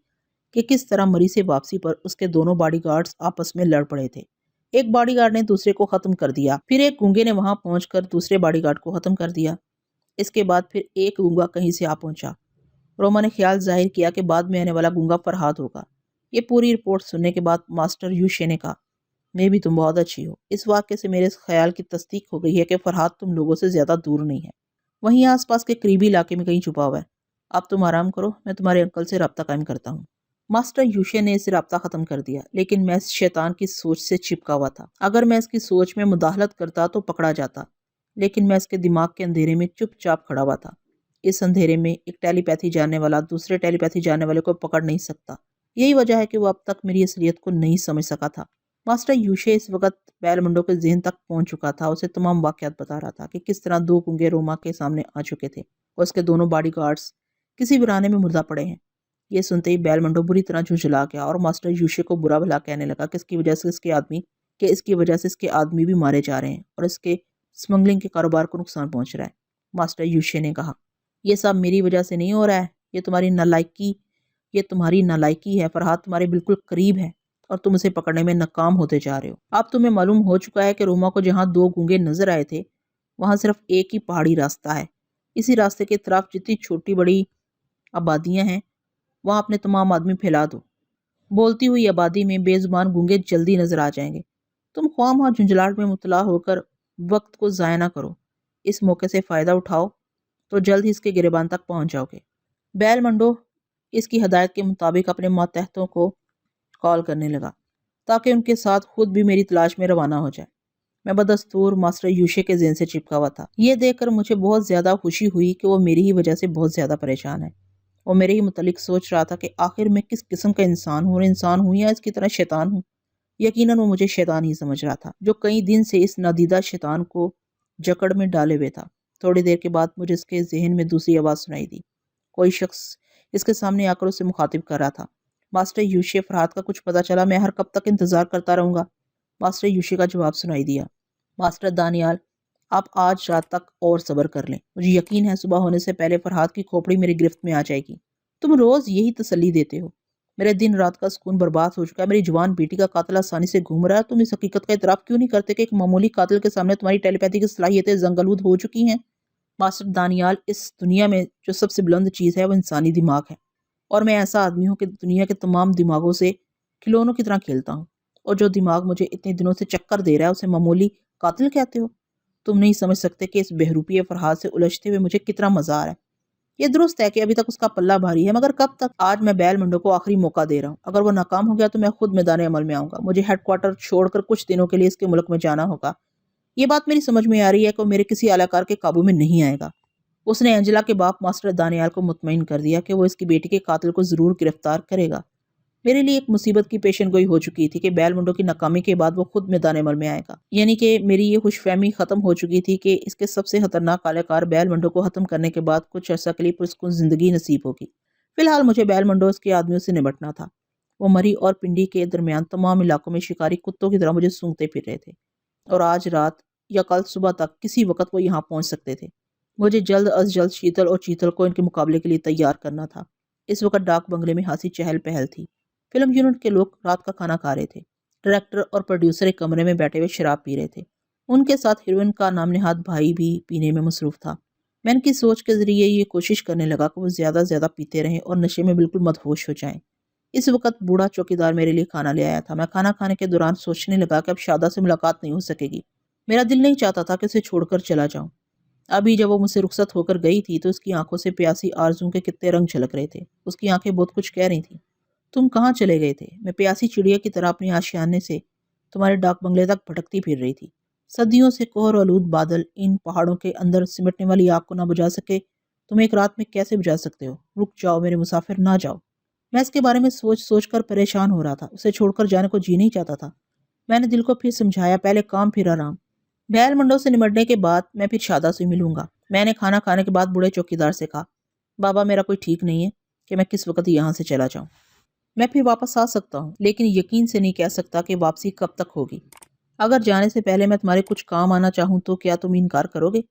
کہ کس طرح مری سے واپسی پر اس کے دونوں باڈی گارڈز آپس میں لڑ پڑے تھے۔ ایک باڈی گارڈ نے دوسرے کو ختم کر دیا، پھر ایک گونگے نے وہاں پہنچ کر دوسرے باڈی گارڈ کو ختم کر دیا۔ اس کے بعد پھر ایک گونگا کہیں سے آ پہنچا۔ روما نے خیال ظاہر کیا کہ بعد میں آنے والا گونگا فرحاد ہوگا۔ یہ پوری رپورٹ سننے کے بعد ماسٹر یوشے نے کہا، میں بھی تم بہت اچھی ہو۔ اس واقعے سے میرے خیال کی تصدیق ہو گئی ہے کہ فرحاد تم لوگوں سے زیادہ دور نہیں ہے، وہیں آس پاس کے قریبی علاقے میں کہیں چھپا ہوا ہے۔ اب تم آرام کرو، میں تمہارے انکل سے رابطہ قائم کرتا ہوں۔ ماسٹر یوشے نے اسے رابطہ ختم کر دیا، لیکن میں اس شیطان کی سوچ سے چپکا ہوا تھا۔ اگر میں اس کی سوچ میں مداخلت کرتا تو پکڑا جاتا، لیکن میں اس کے دماغ کے اندھیرے میں چپ چاپ کھڑا ہوا تھا۔ اس اندھیرے میں ایک ٹیلیپیتھی جاننے والا دوسرے ٹیلیپیتھی جاننے والے کو پکڑ نہیں سکتا۔ یہی وجہ ہے کہ وہ اب تک میری اصلیت کو نہیں سمجھ سکا تھا۔ ماسٹر یوشے اس وقت بیل منڈو کے ذہن تک پہنچ چکا تھا، اسے تمام واقعات بتا رہا تھا کہ کس طرح دو گونگے روما کے سامنے آ چکے تھے اور اس کے دونوں باڈی گارڈز کسی ویرانے میں مردہ پڑے ہیں۔ یہ سنتے ہی بیل منڈو بری طرح جھنجھلا گیا اور ماسٹر یوشے کو برا بھلا کہنے لگا کہ اس کی وجہ سے اس کے آدمی بھی مارے جا رہے ہیں اور اس کے سمگلنگ کے کاروبار کو نقصان پہنچ رہا ہے۔ ماسٹر یوشے نے کہا، یہ سب میری وجہ سے نہیں ہو رہا ہے، یہ تمہاری نالائکی ہے۔ فرحات تمہارے بالکل قریب ہے اور تم اسے پکڑنے میں ناکام ہوتے جا رہے ہو۔ اب تمہیں معلوم ہو چکا ہے کہ روما کو جہاں دو گونگے نظر آئے تھے وہاں صرف ایک ہی پہاڑی راستہ ہے۔ اسی راستے کے طرف جتنی چھوٹی بڑی آبادیاں ہیں وہاں اپنے تمام آدمی پھیلا دو۔ بولتی ہوئی آبادی میں بے زبان گونگے جلدی نظر آ جائیں گے۔ تم خواہ مخواہ جھنجھلاہٹ میں مبتلا ہو کر وقت کو ضائع نہ کرو، اس موقع سے فائدہ اٹھاؤ تو جلد ہی اس کے گریبان تک پہنچ جاؤ گے۔ بیل منڈو اس کی ہدایت کے مطابق اپنے ماتحتوں کو کال کرنے لگا تاکہ ان کے ساتھ خود بھی میری تلاش میں روانہ ہو جائے۔ میں بدستور ماسٹر یوشے کے ذہن سے چپکا ہوا تھا۔ یہ دیکھ کر مجھے بہت زیادہ خوشی ہوئی کہ وہ میری ہی وجہ سے بہت زیادہ پریشان ہے۔ وہ میرے ہی متعلق سوچ رہا تھا کہ آخر میں کس قسم کا انسان ہوں، اور انسان ہوں یا اس کی طرح شیطان ہوں۔ یقیناً وہ مجھے شیطان ہی سمجھ رہا تھا جو کئی دن سے اس نادیدہ شیطان کو جکڑ میں ڈالے ہوئے تھا۔ تھوڑی دیر کے بعد مجھے اس کے ذہن میں دوسری آواز سنائی دی۔ کوئی شخص اس کے سامنے آ کر اسے مخاطب کر رہا تھا۔ ماسٹر یوشے، فرحات کا کچھ پتہ چلا؟ میں ہر کب تک انتظار کرتا رہوں گا؟ ماسٹر یوشے کا جواب سنائی دیا۔ ماسٹر دانیال، آپ آج رات تک اور صبر کر لیں، مجھے یقین ہے صبح ہونے سے پہلے فرحات کی کھوپڑی میری گرفت میں آ جائے گی۔ تم روز یہی تسلی دیتے ہو۔ میرے دن رات کا سکون برباد ہو چکا ہے۔ میری جوان بیٹی کا قاتل آسانی سے گھوم رہا ہے۔ تم اس حقیقت کا اعتراف کیوں نہیں کرتے کہ ایک معمولی قاتل کے سامنے تمہاری ٹیلیپیتھی کی صلاحیتیں زنگ آلود ہو چکی ہیں؟ ماسٹر دانیال، اس دنیا میں جو سب سے بلند چیز ہے وہ انسانی دماغ ہے، اور میں ایسا آدمی ہوں کہ دنیا کے تمام دماغوں سے کھلونوں کی طرح کھیلتا ہوں، اور جو دماغ مجھے اتنے دنوں سے چکر دے رہا ہے اسے معمولی قاتل کہتے ہو؟ تم نہیں سمجھ سکتے کہ اس بہروپی فرحات سے الجھتے ہوئے مجھے کتنا مزہ آ رہا ہے۔ یہ درست ہے کہ ابھی تک اس کا پلہ بھاری ہے، مگر کب تک؟ آج میں بیل منڈو کو آخری موقع دے رہا ہوں۔ اگر وہ ناکام ہو گیا تو میں خود میدان عمل میں آؤں گا۔ مجھے ہیڈ کوارٹر چھوڑ کر کچھ دنوں کے لیے اس کے ملک میں جانا ہوگا۔ یہ بات میری سمجھ میں آ رہی ہے کہ وہ میرے کسی اعلی کار کے قابو میں نہیں آئے گا۔ اس نے اینجلا کے باپ ماسٹر دانیال کو مطمئن کر دیا کہ وہ اس کی بیٹی کے قاتل کو ضرور گرفتار کرے گا۔ میرے لیے ایک مصیبت کی پیشن گوئی ہو چکی تھی کہ بیل منڈو کی ناکامی کے بعد وہ خود میدان عمل میں آئے گا، یعنی کہ میری یہ خوش فہمی ختم ہو چکی تھی کہ اس کے سب سے خطرناک اعلی کار بیل منڈو کو ختم کرنے کے بعد کچھ عرصہ کے لیے پرسکون زندگی نصیب ہوگی۔ فی الحال مجھے بیل منڈو اس کے آدمیوں سے نمٹنا تھا۔ وہ مری اور پنڈی کے درمیان تمام علاقوں میں شکاری کتوں کی طرح مجھے سونگتے پھر رہے تھے، اور آج رات یا کل صبح تک کسی وقت وہ یہاں پہنچ سکتے تھے۔ مجھے جلد از جلد شیتل اور چیتل کو ان کے مقابلے کے لیے تیار کرنا تھا۔ اس وقت ڈاک بنگلے میں خاصی چہل پہل تھی۔ فلم یونٹ کے لوگ رات کا کھانا کھا رہے تھے۔ ڈائریکٹر اور پروڈیوسر ایک کمرے میں بیٹھے ہوئے شراب پی رہے تھے۔ ان کے ساتھ ہیروئن کا نام نہاد بھائی بھی پینے میں مصروف تھا۔ میں ان کی سوچ کے ذریعے یہ کوشش کرنے لگا کہ وہ زیادہ سے زیادہ پیتے رہیں اور نشے میں بالکل مدہوش ہو جائیں۔ اس وقت بوڑھا چوکیدار میرے لیے کھانا لے آیا تھا۔ میں کھانا کھانے کے دوران سوچنے لگا کہ اب شادہ سے ملاقات نہیں ہو سکے گی۔ میرا دل نہیں چاہتا تھا کہ اسے چھوڑ کر چلا جاؤں۔ ابھی جب وہ مجھ سے رخصت ہو کر گئی تھی تو اس کی آنکھوں سے پیاسی آرزوں کے کتنے رنگ جھلک رہے تھے۔ اس کی آنکھیں بہت کچھ کہہ رہی تھیں۔ تم کہاں چلے گئے تھے؟ میں پیاسی چڑیا کی طرح اپنی آشیانے سے تمہارے ڈاک بنگلے تک بھٹکتی پھر رہی تھی۔ صدیوں سے کوہر آلود بادل ان پہاڑوں کے اندر سمٹنے والی آگ کو نہ بجھا سکے، تم ایک رات میں کیسے بجھا سکتے ہو؟ رک جاؤ میرے مسافر، نہ جاؤ۔ میں اس کے بارے میں سوچ سوچ کر پریشان ہو رہا تھا۔ اسے چھوڑ کر جانے کو جی نہیں چاہتا تھا۔ میں نے دل کو پھر سمجھایا، پہلے کام پھر آرام۔ بیل منڈو سے نمٹنے کے بعد میں پھر شادہ سے ملوں گا۔ میں نے کھانا کھانے کے بعد بوڑھے چوکیدار سے کہا، بابا میرا کوئی ٹھیک نہیں ہے کہ میں کس وقت یہاں سے چلا جاؤں۔ میں پھر واپس آ سکتا ہوں، لیکن یقین سے نہیں کہہ سکتا کہ واپسی کب تک ہوگی۔ اگر جانے سے پہلے میں تمہارے کچھ کام آنا چاہوں تو کیا تم انکار کرو گے؟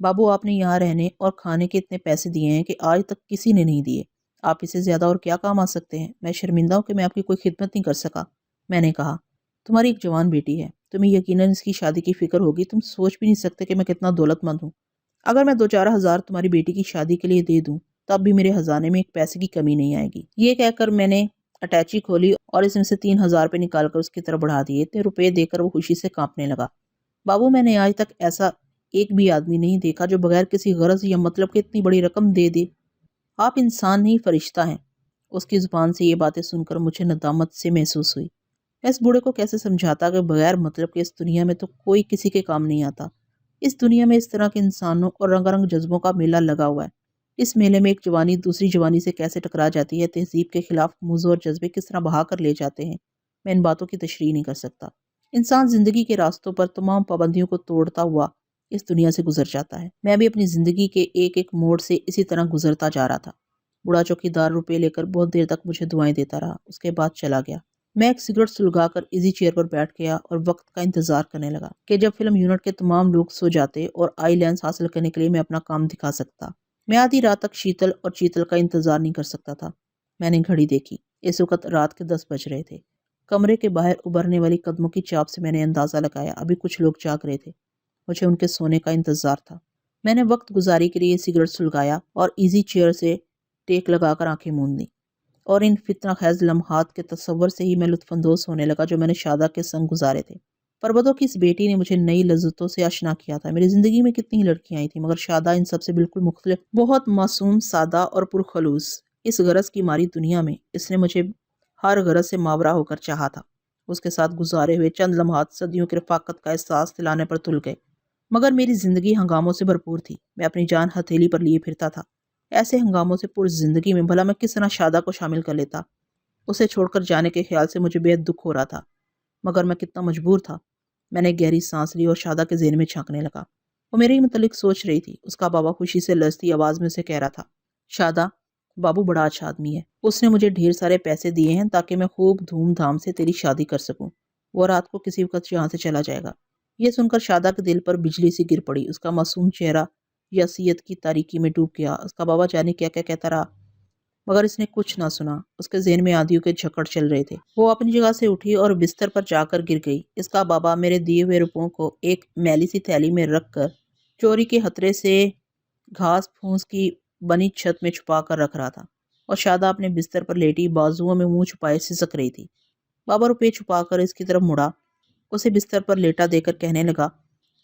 بابو، آپ نے یہاں رہنے اور کھانے کے اتنے پیسے دیے ہیں کہ آج تک کسی نے نہیں دیے۔ آپ اسے زیادہ اور کیا کام آ سکتے ہیں؟ میں شرمندہ ہوں کہ میں آپ کی کوئی خدمت نہیں کر سکا۔ میں نے کہا، تمہاری ایک جوان بیٹی ہے، تمہیں یقیناً اس کی شادی کی فکر ہوگی۔ تم سوچ بھی نہیں سکتے کہ میں کتنا دولت مند ہوں۔ اگر میں 2-4 ہزار تمہاری بیٹی کی شادی کے لیے دے دوں تب بھی میرے خزانے میں ایک پیسے کی کمی نہیں آئے گی۔ یہ کہہ کر میں نے اٹیچی کھولی اور اس میں سے 3,000 روپے نکال کر اس کی طرف بڑھا دیے۔ اتنے روپے دے کر وہ خوشی سے کانپنے لگا۔ بابو، میں نے آج تک ایسا ایک بھی آدمی نہیں دیکھا جو بغیر کسی غرض یا مطلب کے اتنی بڑی رقم دے دے۔ آپ انسان نہیں، فرشتہ ہیں۔ اس کی زبان سے یہ باتیں سن کر مجھے ندامت سے محسوس ہوئی۔ میں اس بوڑھے کو کیسے سمجھاتا کہ بغیر مطلب کے اس دنیا میں تو کوئی کسی کے کام نہیں آتا۔ اس دنیا میں اس طرح کے انسانوں اور رنگا رنگ جذبوں کا میلہ لگا ہوا ہے۔ اس میلے میں ایک جوانی دوسری جوانی سے کیسے ٹکرا جاتی ہے، تہذیب کے خلاف موضوع اور جذبے کس طرح بہا کر لے جاتے ہیں، میں ان باتوں کی تشریح نہیں کر سکتا۔ انسان زندگی کے راستوں پر تمام پابندیوں کو توڑتا ہوا اس دنیا سے گزر جاتا ہے۔ میں بھی اپنی زندگی کے ایک ایک موڑ سے اسی طرح گزرتا جا رہا تھا۔ بوڑھا چوکیدار روپے لے کر بہت دیر تک مجھے دعائیں دیتا رہا، اس کے بعد چلا گیا۔ میں ایک سگریٹ سلگا کر ایزی چیئر پر بیٹھ گیا اور وقت کا انتظار کرنے لگا کہ جب فلم یونٹ کے تمام لوگ سو جاتے اور آئی لینس حاصل کرنے کے لیے میں اپنا کام دکھا سکتا۔ میں آدھی رات تک شیتل اور چیتل کا انتظار نہیں کر سکتا تھا۔ میں نے گھڑی دیکھی، اس وقت رات کے 10 بج رہے تھے۔ کمرے کے باہر ابھرنے والی قدموں کی چاپ سے میں نے اندازہ لگایا ابھی کچھ لوگ جاگ رہے تھے۔ مجھے ان کے سونے کا انتظار تھا۔ میں نے وقت گزاری کے لیے سگریٹ سلگایا اور ایزی چیئر سے ٹیک لگا کر آنکھیں موند لیں، اور ان فتنہ خیز لمحات کے تصور سے ہی میں لطف اندوز ہونے لگا جو میں نے شادہ کے سنگ گزارے تھے۔ پربتوں کی اس بیٹی نے مجھے نئی لذتوں سے آشنا کیا تھا۔ میری زندگی میں کتنی ہی لڑکیاں آئی تھیں، مگر شادہ ان سب سے بالکل مختلف، بہت معصوم، سادہ اور پرخلوص۔ اس غرض کی ماری دنیا میں اس نے مجھے ہر غرض سے ماورا ہو کر چاہا تھا۔ اس کے ساتھ گزارے ہوئے چند لمحات صدیوں کی رفاقت کا احساس دلانے پر تل گئے، مگر میری زندگی ہنگاموں سے بھرپور تھی۔ میں اپنی جان ہتھیلی پر لیے پھرتا تھا۔ ایسے ہنگاموں سے پر زندگی میں بھلا میں کس طرح شادہ کو شامل کر لیتا؟ اسے چھوڑ کر جانے کے خیال سے مجھے بے حد دکھ ہو رہا تھا، مگر میں کتنا مجبور تھا۔ میں نے گہری سانس لی اور شادہ کے ذہن میں جھانکنے لگا۔ وہ میرے ہی متعلق سوچ رہی تھی۔ اس کا بابا خوشی سے لرزتی آواز میں اسے کہہ رہا تھا، شادہ، بابو بڑا اچھا آدمی ہے، اس نے مجھے ڈھیر سارے پیسے دیے ہیں تاکہ میں خوب دھوم دھام سے تیری شادی کر سکوں۔ وہ رات کو کسی وقت یہاں سے چلا جائے گا۔ یہ سن کر شادہ کے دل پر بجلی سی گر پڑی۔ اس کا معصوم چہرہ یاسیت کی تاریکی میں ڈوب گیا۔ اس کا بابا جانے کیا کیا کہتا رہا، مگر اس نے کچھ نہ سنا۔ اس کے ذہن میں آندھیوں کے جھکڑ چل رہے تھے۔ وہ اپنی جگہ سے اٹھی اور بستر پر جا کر گر گئی۔ اس کا بابا میرے دیے ہوئے روپوں کو ایک میلی سی تھیلی میں رکھ کر چوری کے خطرے سے گھاس پھوس کی بنی چھت میں چھپا کر رکھ رہا تھا، اور شادہ اپنے بستر پر لیٹی بازوؤں میں منہ چھپائے سسک رہی تھی۔ بابا روپے چھپا کر اس کی طرف مڑا، اسے بستر پر لیٹا دے کر کہنے لگا،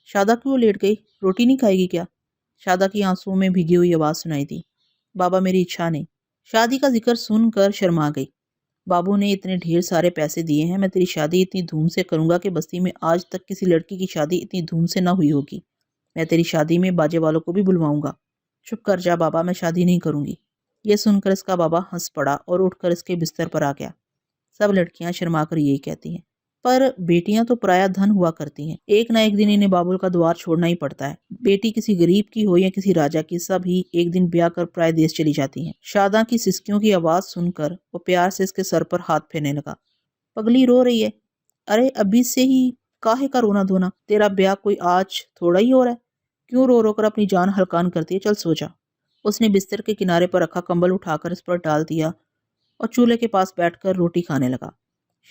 شادہ کیوں لیٹ گئی، روٹی نہیں کھائے گی کیا؟ شادہ کی آنسوؤں میں بھیگی ہوئی آواز سنائی دی، بابا میری اچھا نہیں۔ شادی کا ذکر سن کر شرما گئی۔ بابو نے اتنے ڈھیر سارے پیسے دیے ہیں، میں تیری شادی اتنی دھوم سے کروں گا کہ بستی میں آج تک کسی لڑکی کی شادی اتنی دھوم سے نہ ہوئی ہوگی۔ میں تیری شادی میں باجے والوں کو بھی بلواؤں گا۔ چپ کر جا بابا، میں شادی نہیں کروں گی۔ یہ سن کر اس کا بابا ہنس پڑا اور اٹھ کر اس کے بستر پر آ گیا۔ سب لڑکیاں شرما کر یہی کہتی ہیں، پر بیٹیاں تو پرایا دھن ہوا کرتی ہیں، ایک نہ ایک دن انہیں بابول کا دوار چھوڑنا ہی پڑتا ہے۔ بیٹی کسی غریب کی ہو یا کسی راجا کی، سب ہی ایک دن بیاہ کر پرائے دیش چلی جاتی ہیں۔ شاداں کی سسکیوں کی آواز سن کر وہ پیار سے اس کے سر پر ہاتھ پھیرنے لگا، پگلی رو رہی ہے؟ ارے ابھی سے ہی کاہے کا رونا دھونا، تیرا بیاہ کوئی آج تھوڑا ہی ہو رہا ہے، کیوں رو رو کر اپنی جان ہلکان کرتی ہے، چل سو جا۔ اس نے بستر کے کنارے پر رکھا کمبل اٹھا کر اس پر ڈال دیا اور چولہے کے پاس بیٹھ کر روٹی کھانے لگا۔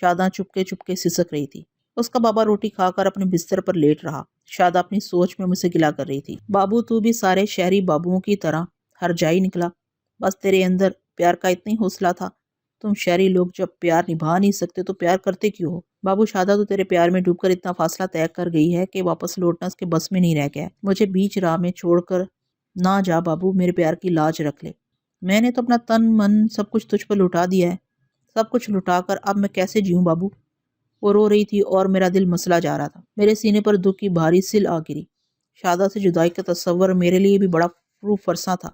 شادہ چپکے سسک رہی تھی۔ اس کا بابا روٹی کھا کر اپنے بستر پر لیٹ رہا۔ شادہ اپنی سوچ میں مجھ سے گلا کر رہی تھی، بابو تو بھی سارے شہری بابوؤں کی طرح ہر جائی نکلا، بس تیرے اندر پیار کا اتنا ہی حوصلہ تھا۔ تم شہری لوگ جب پیار نبھا نہیں سکتے تو پیار کرتے کیوں ہو؟ بابو، شادہ تو تیرے پیار میں ڈوب کر اتنا فاصلہ طے کر گئی ہے کہ واپس لوٹنا اس کے بس میں نہیں رہ گیا ہے۔ مجھے بیچ راہ میں چھوڑ کر نہ جا بابو، میرے پیار کی لاج رکھ لے۔ میں نے تو اپنا تن من سب کچھ تجھ پر لٹا دیا ہے، سب کچھ لٹا کر اب میں کیسے جیوں بابو؟ وہ رو رہی تھی اور میرا دل مسلا جا رہا تھا۔ میرے سینے پر دکھ کی بھاری سل آ گری۔ شادہ سے جدائی کا تصور میرے لیے بھی بڑا فرو فرساں تھا۔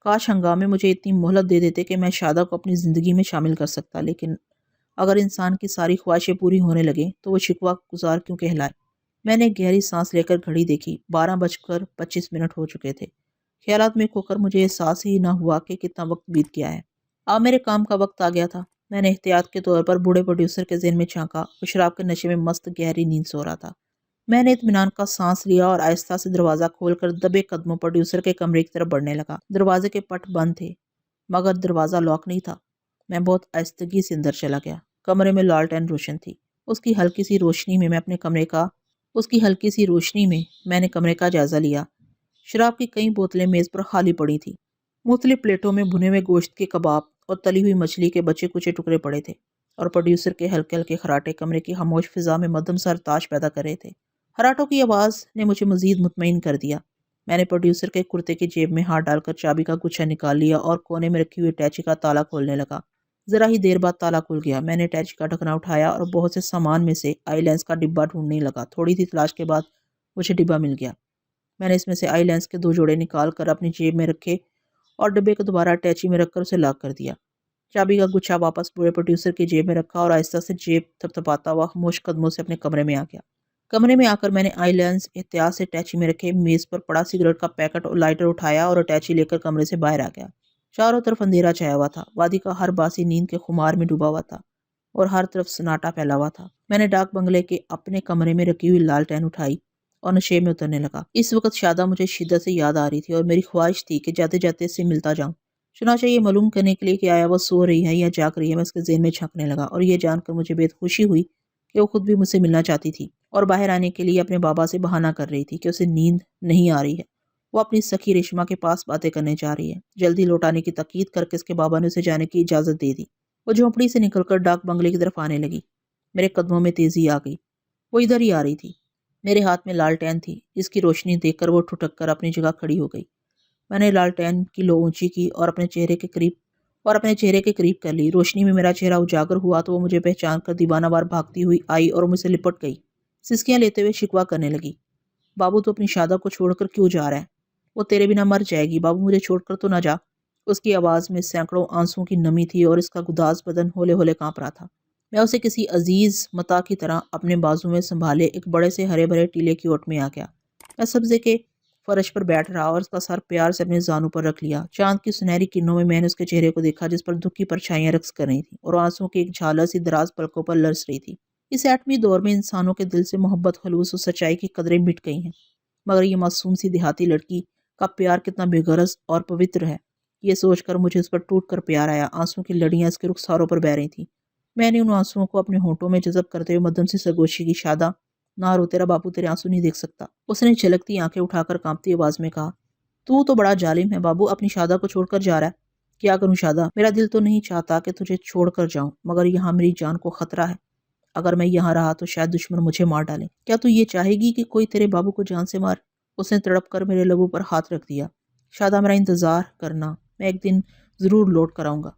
کاش ہنگامے مجھے اتنی مہلت دے دیتے کہ میں شادہ کو اپنی زندگی میں شامل کر سکتا، لیکن اگر انسان کی ساری خواہشیں پوری ہونے لگیں تو وہ شکوہ گزار کیوں کہلائے؟ میں نے گہری سانس لے کر گھڑی دیکھی، 12:25 ہو چکے تھے۔ خیالات میں کھو کر مجھے احساس ہی نہ ہوا کہ کتنا وقت بیت گیا ہے۔ اب میرے کام کا وقت آ گیا تھا۔ میں نے احتیاط کے طور پر بوڑھے پروڈیوسر کے ذہن میں جھانکا۔ وہ شراب کے نشے میں مست گہری نیند سو رہا تھا۔ میں نے اطمینان کا سانس لیا اور آہستہ سے دروازہ کھول کر دبے قدموں پروڈیوسر کے کمرے کی طرف بڑھنے لگا۔ دروازے کے پٹ بند تھے، مگر دروازہ لاک نہیں تھا۔ میں بہت آہستگی سے اندر چلا گیا۔ کمرے میں لالٹین روشن تھی۔ اس کی ہلکی سی روشنی میں میں نے کمرے کا جائزہ لیا۔ شراب کی کئی بوتلیں میز پر خالی پڑی تھی۔ مختلف پلیٹوں میں بھنے ہوئے گوشت کے کباب اور تلی ہوئی مچھلی کے بچے کچے ٹکڑے پڑے تھے، اور پروڈیوسر کے ہلکے ہلکے خراٹے کمرے کی خاموش فضا میں مدھم سا ارتاش پیدا کر رہے تھے۔ خراٹوں کی آواز نے مجھے مزید مطمئن کر دیا۔ میں نے پروڈیوسر کے کرتے کی جیب میں ہاتھ ڈال کر چابی کا گچھا نکال لیا اور کونے میں رکھی ہوئی اٹیچی کا تالا کھولنے لگا۔ ذرا ہی دیر بعد تالا کھل گیا۔ میں نے اٹیچی کا ڈھکنا اٹھایا اور بہت سے سامان میں سے آئی لینس کا ڈبہ ڈھونڈنے لگا۔ تھوڑی سی تلاش کے بعد مجھے ڈبہ مل گیا۔ میں نے اس میں سے آئی لینس کے 2 جوڑے نکال کر اپنی جیب میں رکھے اور ڈبے کو دوبارہ اٹیچی میں رکھ کر اسے لاک کر دیا۔ چابی کا گچھا واپس بوڑھے پروڈیوسر کی جیب میں رکھا اور آہستہ سے جیب تھپتھپاتا ہوا خاموش قدموں سے اپنے کمرے میں آ گیا۔ کمرے میں آ کر میں نے آئی لینس احتیاط سے اٹیچی میں رکھے میز پر پڑا سگریٹ کا پیکٹ اور لائٹر اٹھایا اور اٹیچی لے کر کمرے سے باہر آ گیا۔ چاروں طرف اندھیرا چھایا ہوا تھا، وادی کا ہر باسی نیند کے خمار میں ڈوبا ہوا تھا اور ہر طرف سناٹا پھیلا ہوا تھا۔ میں نے ڈاک بنگلے کے اپنے کمرے میں رکھی ہوئی لالٹین اٹھائی اور نشے میں اترنے لگا۔ اس وقت شادہ مجھے شدت سے یاد آ رہی تھی اور میری خواہش تھی کہ جاتے جاتے اس سے ملتا جاؤں۔ چنانچہ یہ معلوم کرنے کے لیے کہ آیا وہ سو رہی ہے یا جاگ رہی ہے، میں اس کے ذہن میں جھانکنے لگا اور یہ جان کر مجھے بےحد خوشی ہوئی کہ وہ خود بھی مجھ سے ملنا چاہتی تھی اور باہر آنے کے لیے اپنے بابا سے بہانہ کر رہی تھی کہ اسے نیند نہیں آ رہی ہے، وہ اپنی سخی ریشما کے پاس باتیں کرنے جا رہی ہے۔ جلدی لوٹانے کی تاکید کر کے اس کے بابا نے اسے جانے کی اجازت دے دی۔ وہ جھونپڑی سے نکل کر ڈاک بنگلے کی طرف آنے لگی۔ میرے قدموں میں تیزی آ گئی، وہ ادھر ہی آ رہی تھی۔ میرے ہاتھ میں لالٹین تھی جس کی روشنی دیکھ کر وہ ٹھٹک کر اپنی جگہ کھڑی ہو گئی۔ میں نے لالٹین کی لو اونچی کی اور اپنے چہرے کے قریب کر لی۔ روشنی میں میرا چہرہ اجاگر ہوا تو وہ مجھے پہچان کر دیوانہ وار بھاگتی ہوئی آئی اور مجھ سے لپٹ گئی۔ سسکیاں لیتے ہوئے شکوہ کرنے لگی، بابو تو اپنی شادہ کو چھوڑ کر کیوں جا رہا ہے؟ وہ تیرے بنا مر جائے گی، بابو مجھے چھوڑ کر تو نہ جا۔ اس کی آواز میں سینکڑوں آنسوؤں کی نمی تھی اور اس کا گداز بدن ہولے ہولے کانپ رہا تھا۔ میں اسے کسی عزیز متاع کی طرح اپنے بازو میں سنبھالے ایک بڑے سے ہرے بھرے ٹیلے کی اوٹ میں آ گیا۔ میں سبزے کے فرش پر بیٹھ رہا اور اس کا سر پیار سے اپنے زانوں پر رکھ لیا۔ چاند کی سنہری کرنوں میں نے اس کے چہرے کو دیکھا جس پر دکھ کی پرچھائیاں رقص کر رہی تھیں اور آنسوؤں کی ایک جھالر سی دراز پلکوں پر لرز رہی تھی۔ اس ایٹمی دور میں انسانوں کے دل سے محبت، خلوص اور سچائی کی قدریں مٹ گئی ہیں، مگر یہ معصوم سی دیہاتی لڑکی کا پیار کتنا بے غرض اور پوتر ہے، یہ سوچ کر مجھے اس پر ٹوٹ کر پیار آیا۔ آنسوؤں کی لڑیاں اس کے رخساروں پر بہہ رہی تھیں۔ میں نے ان آنسوؤں کو اپنے ہونٹوں میں جذب کرتے ہوئے مدھم سی سرگوشی کی، شادہ نہ رو، تیرا باپو تیرے آنسو نہیں دیکھ سکتا۔ اس نے جھلکتی آنکھیں اٹھا کر کانپتی آواز میں کہا، تو بڑا ظالم ہے بابو، اپنی شادہ کو چھوڑ کر جا رہا ہے۔ کیا کروں شادہ، میرا دل تو نہیں چاہتا کہ تجھے چھوڑ کر جاؤں، مگر یہاں میری جان کو خطرہ ہے۔ اگر میں یہاں رہا تو شاید دشمن مجھے مار ڈالیں۔ کیا تو یہ چاہے گی کہ کوئی تیرے بابو کو جان سے مار؟ اس نے تڑپ کر میرے لبوں پر ہاتھ رکھ دیا۔ شادہ میرا انتظار کرنا، میں ایک دن ضرور لوٹ کر آؤں گا،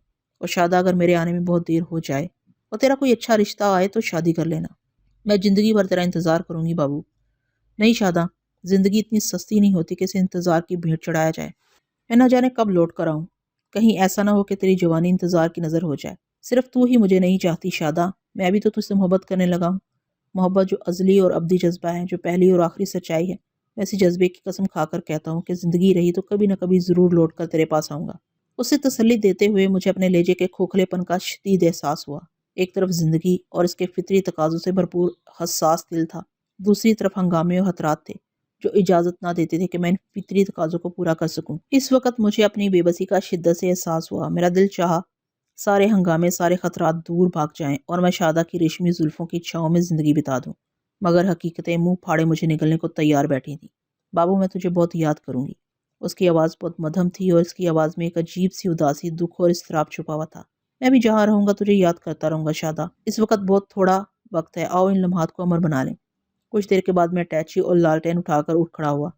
اور شادہ اگر میرے آنے میں بہت دیر ہو جائے اور تیرا کوئی اچھا رشتہ آئے تو شادی کر لینا، میں زندگی بھر تیرا انتظار کروں گی بابو۔ نہیں شادہ، زندگی اتنی سستی نہیں ہوتی کہ اسے انتظار کی بھیڑ چڑھایا جائے۔ میں نہ جانے کب لوٹ کر آؤں، کہیں ایسا نہ ہو کہ تیری جوانی انتظار کی نظر ہو جائے۔ صرف تو ہی مجھے نہیں چاہتی شادہ، میں بھی تو تجھ سے محبت کرنے لگا ہوں، محبت جو ازلی اور ابدی جذبہ ہے، جو پہلی اور آخری سچائی ہے۔ ویسی جذبے کی قسم کھا کر کہتا ہوں کہ زندگی رہی تو کبھی نہ کبھی ضرور لوٹ کر تیرے پاس آؤں گا۔ اسے تسلی دیتے ہوئے مجھے اپنے لہجے کے کھوکھلے پن کا شدید احساس ہوا۔ ایک طرف زندگی اور اس کے فطری تقاضوں سے بھرپور حساس دل تھا، دوسری طرف ہنگامے اور خطرات تھے جو اجازت نہ دیتے تھے کہ میں ان فطری تقاضوں کو پورا کر سکوں۔ اس وقت مجھے اپنی بے بسی کا شدت سے احساس ہوا۔ میرا دل چاہا سارے ہنگامے، سارے خطرات دور بھاگ جائیں اور میں شادہ کی ریشمی زلفوں کی چھاؤں میں زندگی بتا دوں، مگر حقیقتیں منہ پھاڑے مجھے نگلنے کو تیار بیٹھی تھیں۔ بابو میں تجھے بہت یاد کروں گی۔ اس کی آواز بہت مدھم تھی اور اس کی آواز میں ایک عجیب سی اداسی، دکھ اور اضطراب چھپا ہوا تھا۔ میں بھی جہاں رہوں گا تجھے یاد کرتا رہوں گا شادہ۔ اس وقت بہت تھوڑا وقت ہے، آؤ ان لمحات کو امر بنا لیں۔ کچھ دیر کے بعد میں اٹیچی اور لالٹین اٹھا کر اٹھ کھڑا ہوا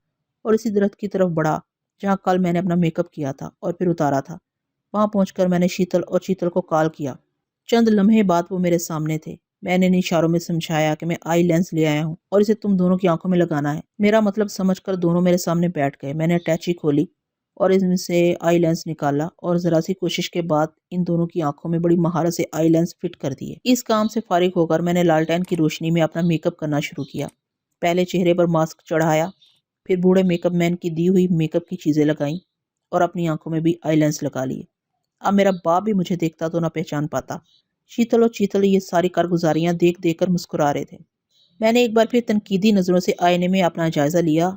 اور اسی درخت کی طرف بڑھا جہاں کل میں نے اپنا میک اپ کیا تھا اور پھر اتارا تھا۔ وہاں پہنچ کر میں نے شیتل اور چیتل کو کال کیا۔ چند لمحے بعد وہ میرے سامنے تھے۔ میں نے ان اشاروں میں سمجھایا کہ میں آئی لینس لے آیا ہوں اور اسے تم دونوں کی آنکھوں میں لگانا ہے۔ میرا مطلب سمجھ کر دونوں میرے سامنے بیٹھ گئے۔ میں نے اٹیچی کھولی اور اس میں سے آئی لینس نکالا اور ذرا سی کوشش کے بعد ان دونوں کی آنکھوں میں بڑی مہارت سے آئی لینس فٹ کر دیے۔ اس کام سے فارغ ہو کر میں نے لالٹین کی روشنی میں اپنا میک اپ کرنا شروع کیا۔ پہلے چہرے پر ماسک چڑھایا، پھر بوڑھے میک اپ مین کی دی ہوئی میک اپ کی چیزیں لگائیں اور اپنی آنکھوں میں بھی آئی لینس لگا لیے۔ اب میرا باپ بھی مجھے دیکھتا تو نہ پہچان پاتا۔ شیتل اور چیتل یہ ساری کارگزاریاں دیکھ دیکھ کر مسکرا رہے تھے۔ میں نے ایک بار پھر تنقیدی نظروں سے آئینے میں اپنا جائزہ لیا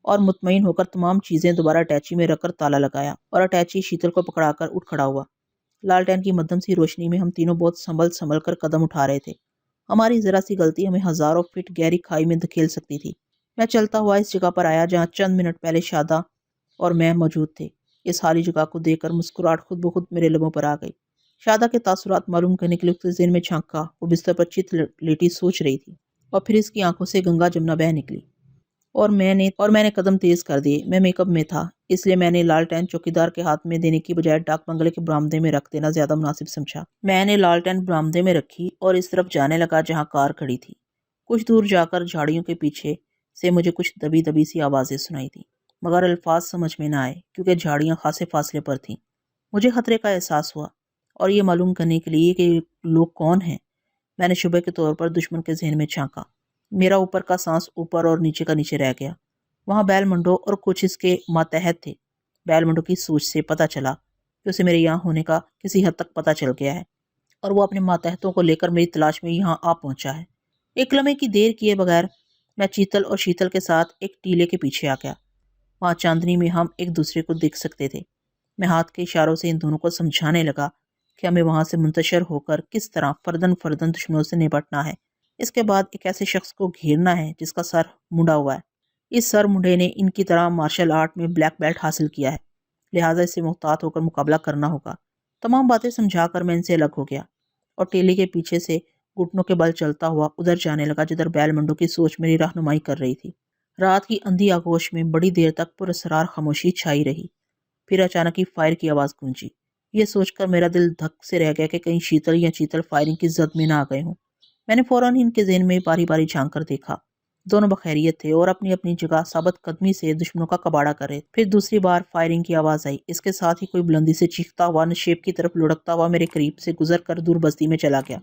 اور مطمئن ہو کر تمام چیزیں دوبارہ اٹیچی میں رکھ کر تالا لگایا اور اٹیچی شیتل کو پکڑا کر اٹھ کھڑا ہوا۔ لالٹین کی مدھم سی روشنی میں ہم تینوں بہت سنبھل کر قدم اٹھا رہے تھے۔ ہماری ذرا سی غلطی ہمیں ہزاروں فٹ گہری کھائی میں دھکیل سکتی تھی۔ میں چلتا ہوا اس جگہ پر آیا جہاں چند منٹ پہلے شادہ اور میں موجود تھے۔ اس خالی جگہ کو دیکھ کر مسکراہٹ خود بخود میرے لبوں پر آ گئی۔ شادہ کے تاثرات معلوم کرنے کے لیے اس کے ذہن میں جھانکا۔ وہ بستر پر چت لیٹی سوچ رہی تھی اور پھر اس کی آنکھوں سے گنگا جمنا بہہ نکلی اور میں نے قدم تیز کر دیے۔ میں میک اپ میں تھا، اس لیے میں نے لالٹین چوکیدار کے ہاتھ میں دینے کی بجائے ڈاک بنگلے کے برآمدے میں رکھ دینا زیادہ مناسب سمجھا۔ میں نے لالٹین برآمدے میں رکھی اور اس طرف جانے لگا جہاں کار کھڑی تھی۔ کچھ دور جا کر جھاڑیوں کے پیچھے سے مجھے کچھ دبی دبی سی آوازیں سنائی تھی، مگر الفاظ سمجھ میں نہ آئے کیونکہ جھاڑیاں خاصے فاصلے پر تھیں۔ مجھے خطرے کا احساس ہوا اور یہ معلوم کرنے کے لیے کہ لوگ کون ہیں، میں نے شبہ کے طور پر دشمن کے ذہن میں جھانکا۔ میرا اوپر کا سانس اوپر اور نیچے کا نیچے رہ گیا۔ وہاں بیل منڈو اور کچھ اس کے ماتحت تھے۔ بیل منڈو کی سوچ سے پتہ چلا کہ اسے میرے یہاں ہونے کا کسی حد تک پتہ چل گیا ہے اور وہ اپنے ماتحتوں کو لے کر میری تلاش میں یہاں آ پہنچا ہے۔ ایک لمحے کی دیر کیے بغیر میں چیتل اور شیتل کے ساتھ ایک ٹیلے کے پیچھے آ گیا۔ وہاں چاندنی میں ہم ایک دوسرے کو دیکھ سکتے تھے۔ میں ہاتھ کے اشاروں سے ان دونوں کو سمجھانے لگا کہ ہمیں وہاں سے منتشر ہو کر کس طرح فردن فردن دشمنوں سے نپٹنا ہے۔ اس کے بعد ایک ایسے شخص کو گھیرنا ہے جس کا سر منڈا ہوا ہے۔ اس سر منڈے نے ان کی طرح مارشل آرٹ میں بلیک بیلٹ حاصل کیا ہے، لہٰذا اس سے محتاط ہو کر مقابلہ کرنا ہوگا۔ تمام باتیں سمجھا کر میں ان سے الگ ہو گیا اور ٹیلے کے پیچھے سے گھٹنوں کے بل چلتا ہوا ادھر جانے لگا جدھر بیل منڈو کی سوچ میری رہنمائی کر رہی تھی۔ رات کی اندھی آغوش میں بڑی دیر تک پراسرار خاموشی چھائی رہی، پھر اچانک ہی فائر کی آواز گونجی۔ یہ سوچ کر میرا دل دھک سے رہ گیا کہ کہیں شیتل یا چیتل فائرنگ کی زد میں نہ آ گئے ہوں۔ میں نے فوراً ان کے ذہن میں باری باری جھانک کر دیکھا۔ دونوں بخیریت تھے اور اپنی اپنی جگہ ثابت قدمی سے دشمنوں کا کباڑا کر رہے۔ پھر دوسری بار فائرنگ کی آواز آئی۔ اس کے ساتھ ہی کوئی بلندی سے چیختا ہوا نشیب کی طرف لڑکتا ہوا میرے قریب سے گزر کر دور بستی میں چلا گیا۔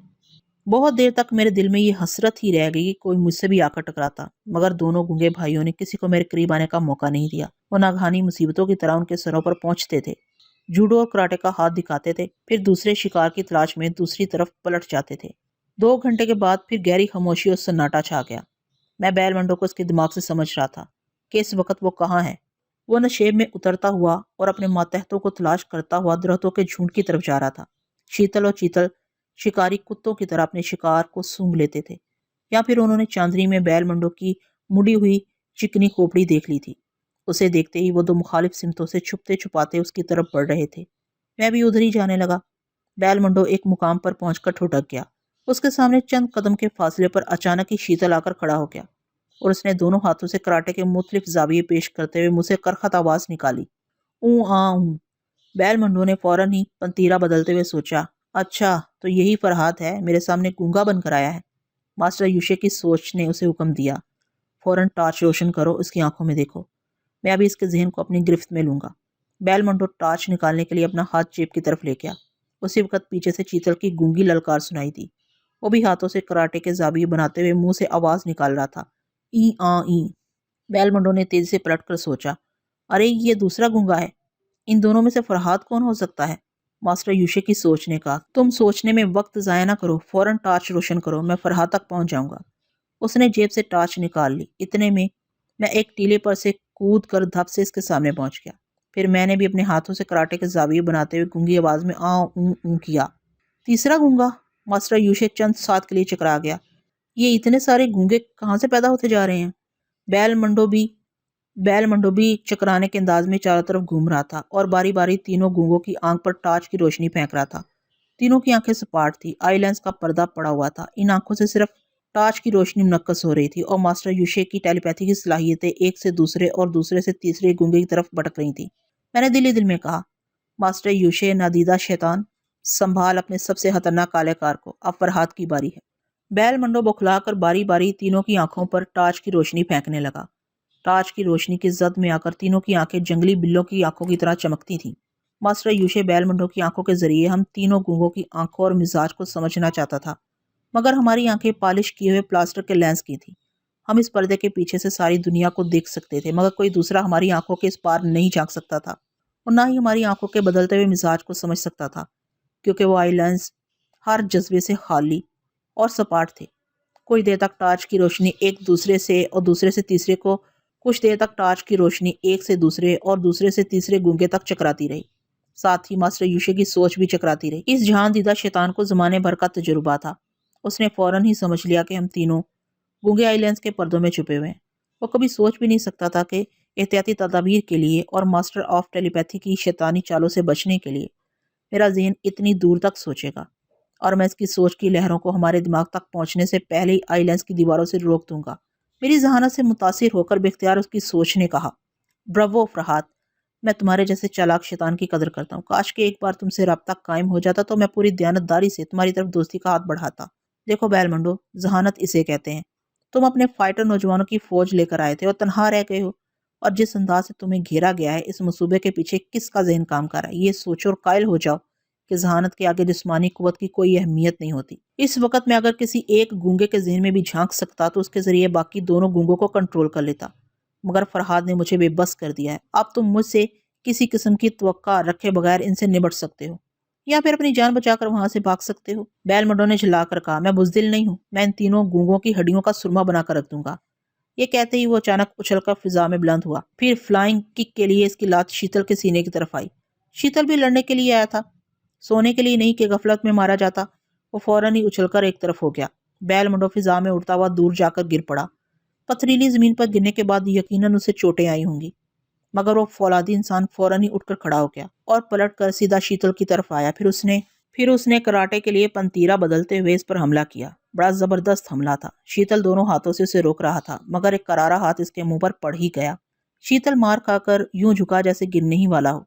بہت دیر تک میرے دل میں یہ حسرت ہی رہ گئی کہ کوئی مجھ سے بھی آ کر ٹکراتا، مگر دونوں گونگے بھائیوں نے کسی کو میرے قریب آنے کا موقع نہیں دیا۔ وہ ناگہانی مصیبتوں کی طرح ان کے سروں پر پہنچتے تھے، جوڈو اور کراٹے کا ہاتھ دکھاتے تھے، پھر دوسرے شکار کی تلاش میں دوسری طرف پلٹ جاتے تھے۔ 2 گھنٹے کے بعد پھر گہری خاموشی اور سناٹا چھا گیا۔ میں بیل منڈو کو اس کے دماغ سے سمجھ رہا تھا کہ اس وقت وہ کہاں ہے۔ وہ نشیب میں اترتا ہوا اور اپنے ماتحتوں کو تلاش کرتا ہوا درختوں کے جھنڈ کی طرف جا رہا تھا۔ شیتل اور چیتل شکاری کتوں کی طرح اپنے شکار کو سونگھ لیتے تھے، یا پھر انہوں نے چاندنی میں بیل منڈو کی مڑی ہوئی چکنی کھوپڑی دیکھ لی تھی۔ اسے دیکھتے ہی وہ 2 مخالف سمتوں سے چھپتے چھپاتے اس کی طرف بڑھ رہے تھے۔ میں بھی ادھر ہی جانے لگا۔ بیل منڈو ایک مقام پر پہنچ کر ٹھٹک گیا۔ اس کے سامنے چند قدم کے فاصلے پر اچانک ہی شیتل آ کر کھڑا ہو گیا اور اس نے دونوں ہاتھوں سے کراٹے کے مختلف زاویے پیش کرتے ہوئے منہ سے کرخت آواز نکالی، اوں آ اوں۔ بیل منڈو نے فوراً ہی پنتیرا بدلتے ہوئے سوچا، اچھا تو یہی فرحات ہے، میرے سامنے گونگا بن کر آیا ہے۔ ماسٹر یوشے کی سوچ نے اسے حکم دیا، فوراً ٹارچ روشن کرو، اس کی آنکھوں میں دیکھو۔ میں ابھی اس کے ذہن کو اپنی گرفت میں لوں گا۔ بیل منڈو ٹارچ نکالنے کے لیے اپنا ہاتھ جیب کی طرف لے گیا۔ اسی وقت پیچھے سے چیتل کی گونگی للکار سنائی دی۔ وہ بھی ہاتھوں سے کراٹے کے زاویے بناتے ہوئے منہ سے آواز نکال رہا تھا، ای آ ای۔ بیل منڈو نے تیزی سے پلٹ کر سوچا، ارے یہ دوسرا گونگا ہے، ان دونوں میں سے فرحات کون ہو سکتا ہے؟ ماسٹر یوشے کی سوچ نے کہا، تم سوچنے میں وقت ضائع نہ کرو، فوراً ٹارچ روشن کرو، میں فرحات تک پہنچ جاؤں گا۔ اس نے جیب سے ٹارچ نکال لی۔ اتنے میں میں ایک ٹیلے پر سے کود کر دھپ سے اس کے سامنے پہنچ گیا۔ پھر میں نے بھی اپنے ہاتھوں سے کراٹے کے زاویے بناتے ہوئے گونگی آواز میں آ اوں اوں کیا۔ تیسرا گونگا؟ ماسٹر یوشے چند ساتھ کے لیے چکرا گیا۔ یہ اتنے سارے گونگے کہاں سے پیدا ہوتے جا رہے ہیں؟ بیل منڈو بھی چکرانے کے انداز میں چاروں طرف گھوم رہا تھا اور باری باری تینوں گونگوں کی آنکھ پر ٹارچ کی روشنی پھینک رہا تھا۔ تینوں کی آنکھیں سپاٹ تھی، آئی لینس کا پردہ پڑا ہوا تھا، ان آنکھوں سے صرف ٹارچ کی روشنی منعکس ہو رہی تھی اور ماسٹر یوشے کی ٹیلی پیتھی کی صلاحیتیں ایک سے دوسرے اور دوسرے سے تیسرے گونگے کی طرف بھٹک رہی تھیں۔ میں نے دل ہی دل میں کہا، ماسٹر یوشے نادیدہ شیطان، سنبھال اپنے سب سے خطرناک کالے کار کو، اب فرحات کی باری ہے۔ بیل منڈو بکھلا کر باری باری تینوں کی آنکھوں پر ٹارچ کی روشنی پھینکنے لگا۔ ٹارچ کی روشنی کی زد میں آ کر تینوں کی آنکھیں جنگلی بلوں کی آنکھوں کی طرح چمکتی تھیں۔ ماسٹر یوشے بیل منڈو کی آنکھوں کے ذریعے ہم تینوں گونگوں کی آنکھوں اور مزاج کو سمجھنا چاہتا تھا، مگر ہماری آنکھیں پالش کیے ہوئے پلاسٹر کے لینس کی تھیں۔ ہم اس پردے کے پیچھے سے ساری دنیا کو دیکھ سکتے تھے، مگر کوئی دوسرا ہماری آنکھوں کے اس پار نہیں جھانک سکتا تھا اور نہ ہی ہماری آنکھوں کے بدلتے ہوئے مزاج کو سمجھ سکتا تھا، کیونکہ وہ آئی لینس ہر جذبے سے خالی اور سپاٹ تھے۔ کچھ دیر تک ٹارچ کی روشنی ایک دوسرے سے اور دوسرے سے تیسرے کو کچھ دیر تک ٹارچ کی روشنی ایک سے دوسرے اور دوسرے سے تیسرے گونگے تک چکراتی رہی، ساتھ ہی ماسٹر یوشے کی سوچ بھی چکراتی رہی۔ اس جہان دیدہ شیطان کو زمانے بھر کا تجربہ تھا۔ اس نے فوراً ہی سمجھ لیا کہ ہم تینوں گونگے آئی لینس کے پردوں میں چھپے ہوئے ہیں۔ وہ کبھی سوچ بھی نہیں سکتا تھا کہ احتیاطی تدابیر کے لیے اور ماسٹر آف ٹیلی پیتھی کی شیطانی چالوں سے بچنے کے لیے میرا ذہن اتنی دور تک سوچے گا، اور میں اس کی سوچ کی لہروں کو ہمارے دماغ تک پہنچنے سے پہلے ہی آئی لینس کی دیواروں سے روک دوں گا۔ میری ذہانت سے متاثر ہو کر باختیار اس کی سوچ نے کہا، برافو فرحات، میں تمہارے جیسے چالاک شیطان کی قدر کرتا ہوں۔ کاش کہ ایک بار تم سے رابطہ قائم ہو جاتا تو میں پوری دیانتداری سے تمہاری طرف دوستی کا ہاتھ بڑھاتا۔ دیکھو بیل منڈو، ذہانت اسے کہتے ہیں، تم اپنے فائٹر نوجوانوں کی فوج لے کر آئے تھے اور تنہا رہ گئے ہو، اور جس انداز سے تمہیں گھیرا گیا ہے، اس منصوبے کے پیچھے کس کا ذہن کام کر رہا ہے، یہ سوچو اور قائل ہو جاؤ کہ ذہانت کے آگے جسمانی قوت کی کوئی اہمیت نہیں ہوتی۔ اس وقت میں اگر کسی ایک گونگے کے ذہن میں بھی جھانک سکتا تو اس کے ذریعے باقی دونوں گونگوں کو کنٹرول کر لیتا، مگر فرہاد نے مجھے بے بس کر دیا ہے۔ اب تم مجھ سے کسی قسم کی توقع رکھے بغیر ان سے نبٹ سکتے ہو، یا پھر اپنی جان بچا کر وہاں سے بھاگ سکتے ہو۔ بیل منڈو نے جھلا کر کہا، میں بزدل نہیں ہوں، میں ان تینوں گونگوں کی ہڈیوں کا سرما بنا کر رکھ دوں گا۔ یہ کہتے ہی وہ اچانک اچھل کر فضا میں بلند ہوا، پھر فلائنگ کک کے لیے اس کی لات شیتل کے سینے کی طرف آئی۔ شیتل بھی لڑنے کے لیے آیا تھا، سونے کے لیے نہیں کہ غفلت میں مارا جاتا۔ وہ فوراً ہی اچھل کر ایک طرف ہو گیا۔ بیل منڈو فضا میں اڑتا ہوا دور جا کر گر پڑا۔ پتھریلی زمین پر گرنے کے بعد یقیناً اسے چوٹیں آئی ہوں گی، مگر وہ فولادی انسان فوراً ہی اٹھ کر کھڑا ہو گیا اور پلٹ کر سیدھا شیتل کی طرف آیا۔ پھر اس نے کراٹے کے لیے پنتیرا بدلتے ہوئے اس پر حملہ کیا۔ بڑا زبردست حملہ تھا۔ شیتل دونوں ہاتھوں سے اسے روک رہا تھا، مگر ایک کرارا ہاتھ اس کے منہ پر پڑ ہی گیا۔ شیتل مار کھا کر یوں جھکا جیسے گرنے ہی والا ہو،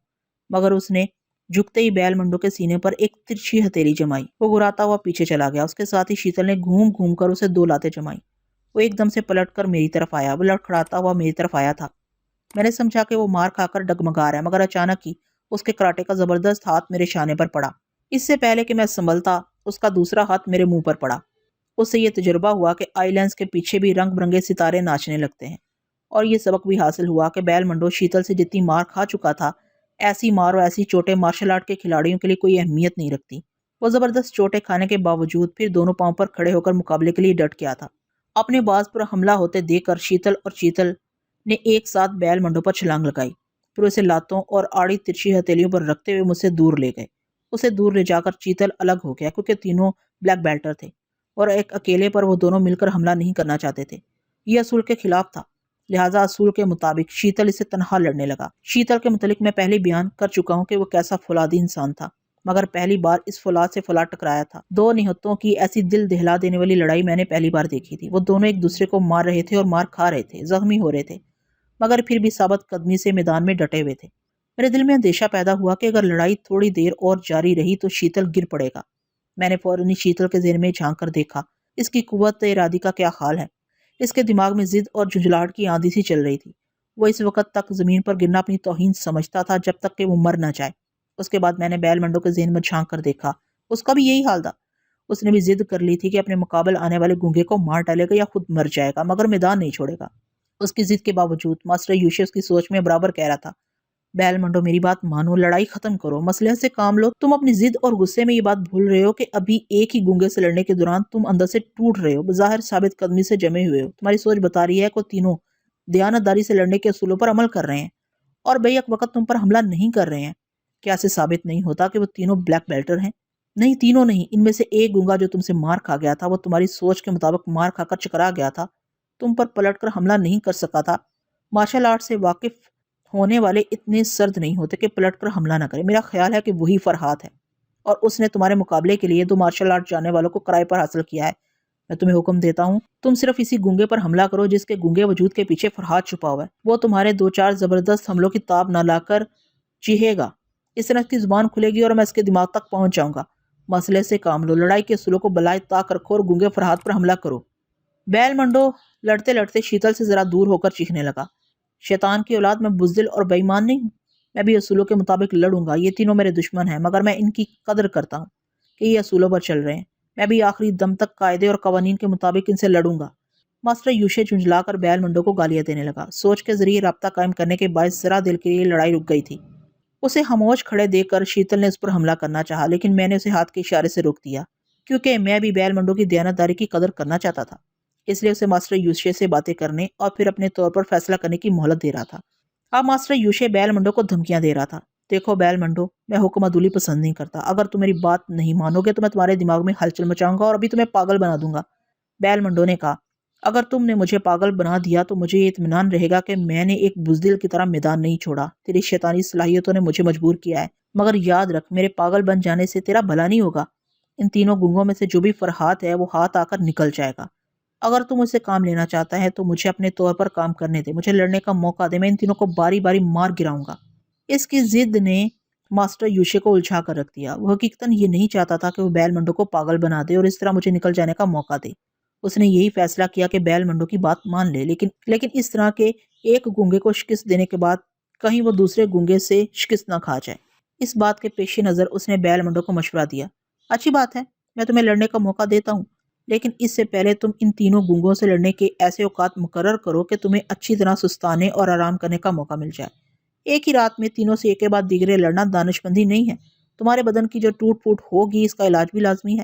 مگر اس نے جھکتے ہی بیل منڈو کے سینے پر ایک ترچھی ہتھیلی جمائی۔ وہ گراتا ہوا پیچھے چلا گیا۔ اس کے ساتھ ہی شیتل نے گھوم گھوم کر اسے دو لاتیں جمائی۔ وہ ایک دم سے پلٹ کر میری طرف آیا۔ وہ لڑکھڑاتا ہوا میری طرف آیا تھا۔ میں نے سمجھا کہ وہ مار کھا کر ڈگمگا رہا ہے، مگر اچانک ہی اس کے کراٹے کا زبردست ہاتھ میرے شانے پر پڑا۔ اس سے پہلے کہ میں سنبھلتا، اس کا دوسرا ہاتھ میرے منہ پر پڑا۔ اس سے یہ تجربہ ہوا کہ آئی لینڈز کے پیچھے بھی رنگ برنگے ستارے ناچنے لگتے ہیں، اور یہ سبق بھی حاصل ہوا کہ بیل منڈو شیتل سے جتنی مار کھا چکا تھا، ایسی مار اور ایسی چوٹیں مارشل آرٹ کے کھلاڑیوں کے لیے کوئی اہمیت نہیں رکھتی۔ وہ زبردست چوٹیں کھانے کے باوجود پھر دونوں پاؤں پر کھڑے ہو کر مقابلے کے لیے ڈٹ گیا تھا۔ اپنے باز پر حملہ ہوتے دیکھ کر شیتل اور چیتل نے ایک ساتھ بیل منڈو پر چھلانگ لگائی، پھر اسے لاتوں اور آڑی ترچھی ہتھیلیوں پر رکھتے ہوئے مجھ سے دور لے گئے۔ اسے دور لے جا کر چیتل الگ ہو گیا، کیونکہ تینوں بلیک بیلٹر تھے اور ایک اکیلے پر وہ دونوں مل کر حملہ نہیں کرنا چاہتے تھے۔ یہ اصول کے خلاف تھا، لہٰذا اصول کے مطابق شیتل اسے تنہا لڑنے لگا۔ شیتل کے متعلق میں پہلے بیان کر چکا ہوں کہ وہ کیسا فولادی انسان تھا، مگر پہلی بار اس فولاد سے فولاد ٹکرایا تھا۔ دو نہتوں کی ایسی دل دہلا دینے والی لڑائی میں نے پہلی بار دیکھی تھی۔ وہ دونوں ایک دوسرے کو مار رہے تھے اور مار کھا رہے تھے، زخمی ہو رہے تھے، مگر پھر بھی ثابت قدمی سے میدان میں ڈٹے ہوئے تھے۔ میرے دل میں اندیشہ پیدا ہوا کہ اگر لڑائی تھوڑی دیر اور جاری رہی تو شیتل گر پڑے گا۔ میں نے فوراً شیتل کے ذہن میں جھانک کر دیکھا، اس کی قوت ارادی کا کیا حال ہے۔ اس کے دماغ میں ضد اور جھنجھلاہٹ کی آندھی سی چل رہی تھی۔ وہ اس وقت تک زمین پر گرنا اپنی توہین سمجھتا تھا جب تک کہ وہ مر نہ جائے۔ اس کے بعد میں نے بیل منڈو کے ذہن میں جھانک کر دیکھا، اس کا بھی یہی حال تھا۔ اس نے بھی ضد کر لی تھی کہ اپنے مقابل آنے والے گونگے کو مار ڈالے گا یا خود مر جائے گا، مگر میدان نہیں چھوڑے گا۔ اس کی ضد کے باوجود ماسٹر یوشے اس کی سوچ میں برابر کہہ رہا تھا، بیل منڈو میری بات مانو، لڑائی ختم کرو، مصلحت سے کام لو۔ تم اپنی ضد اور غصے میں یہ بات بھول رہے ہو کہ ابھی ایک ہی گونگے سے لڑنے کے دوران تم اندر سے ٹوٹ رہے ہو، بظاہر ثابت قدمی سے جمے ہوئے ہو۔ تمہاری سوچ بتا رہی ہے کہ تینوں دیانت داری سے لڑنے کے اصولوں پر عمل کر رہے ہیں اور بیک وقت تم پر حملہ نہیں کر رہے ہیں۔ کیا اسے ثابت نہیں ہوتا کہ وہ تینوں بلیک بیلٹر ہیں؟ نہیں، تینوں نہیں، ان میں سے ایک گونگا جو تم سے مار کھا گیا تھا، وہ تمہاری سوچ کے مطابق مار کھا کر چکرا گیا تھا، تم پر پلٹ کر حملہ نہیں کر سکا تھا۔ مارشل آرٹ سے واقف ہونے والے اتنے سرد نہیں ہوتے کہ پلٹ کر حملہ نہ کرے۔ میرا خیال ہے کہ وہی فرحات ہے، اور اس نے تمہارے مقابلے کے لیے دو مارشل آرٹ جاننے والوں کو کرائے پر حاصل کیا ہے۔ میں تمہیں حکم دیتا ہوں، تم صرف اسی گونگے پر حملہ کرو جس کے گونگے وجود کے پیچھے فرحات چھپا ہوا ہے۔ وہ تمہارے دو چار زبردست حملوں کی تاب نہ لا کر چیخے گا، اس طرح اس کی زبان کھلے گی اور میں اس کے دماغ تک پہنچ جاؤں گا۔ مسئلے سے کام لو، لڑائی کے اصولوں کو بلائے طاق رکھو اور گونگے فرحات پر حملہ کرو۔ بیل منڈو لڑتے لڑتے شیتل سے ذرا دور ہو کر چیخنے لگا، شیطان کی اولاد، میں بزدل اور بے ایمان نہیں ہوں، میں بھی اصولوں کے مطابق لڑوں گا۔ یہ تینوں میرے دشمن ہیں، مگر میں ان کی قدر کرتا ہوں کہ یہ اصولوں پر چل رہے ہیں۔ میں بھی آخری دم تک قاعدے اور قوانین کے مطابق ان سے لڑوں گا۔ ماسٹر یوشے جھنجھلا کر بیل منڈو کو گالیاں دینے لگا۔ سوچ کے ذریعے رابطہ قائم کرنے کے باعث ذرا دل کے لیے لڑائی رک گئی تھی۔ اسے خاموش کھڑے دیکھ کر شیتل نے اس پر حملہ کرنا چاہا، لیکن میں نے اسے ہاتھ کے اشارے سے روک دیا، کیونکہ میں بھی بیل منڈو کی دیانت داری کی قدر کرنا چاہتا تھا۔ اس لیے اسے ماسٹر یوشے سے باتیں کرنے اور پھر اپنے طور پر فیصلہ کرنے کی مہلت دے رہا تھا۔ اب ماسٹر یوشے بیل منڈو کو دھمکیاں دے رہا تھا۔ دیکھو بیل منڈو، میں حکم عدولی پسند نہیں کرتا، اگر تم میری بات نہیں مانو گے تو میں تمہارے دماغ میں ہلچل مچاؤں گا اور ابھی تمہیں پاگل بنا دوں گا۔ بیل منڈو نے کہا، اگر تم نے مجھے پاگل بنا دیا تو مجھے یہ اطمینان رہے گا کہ میں نے ایک بزدل کی طرح میدان نہیں چھوڑا۔ تیری شیطانی صلاحیتوں نے مجھے مجبور کیا ہے، مگر یاد رکھ، میرے پاگل بن جانے سے تیرا بھلا نہیں ہوگا۔ ان تینوں گونگوں میں سے جو بھی فرحات ہے وہ ہاتھ آ کر نکل جائے گا۔ اگر تم مجھ سے کام لینا چاہتا ہے تو مجھے اپنے طور پر کام کرنے دے، مجھے لڑنے کا موقع دے، میں ان تینوں کو باری باری مار گراؤں گا۔ اس کی ضد نے ماسٹر یوشے کو الجھا کر رکھ دیا۔ وہ حقیقتاً یہ نہیں چاہتا تھا کہ وہ بیل منڈو کو پاگل بنا دے اور اس طرح مجھے نکل جانے کا موقع دے۔ اس نے یہی فیصلہ کیا کہ بیل منڈو کی بات مان لے، لیکن اس طرح کے ایک گونگے کو شکست دینے کے بعد کہیں وہ دوسرے گونگے سے شکست نہ کھا جائے۔ اس بات کے پیش نظر اس نے بیل منڈو کو مشورہ دیا، اچھی بات ہے، میں تمہیں لڑنے کا موقع دیتا ہوں، لیکن اس سے پہلے تم ان تینوں گونگوں سے لڑنے کے ایسے اوقات مقرر کرو کہ تمہیں اچھی طرح سستانے اور آرام کرنے کا موقع مل جائے۔ ایک ہی رات میں تینوں سے ایک کے بعد دیگرے لڑنا دانش مندی نہیں ہے۔ تمہارے بدن کی جو ٹوٹ پھوٹ ہوگی اس کا علاج بھی لازمی ہے،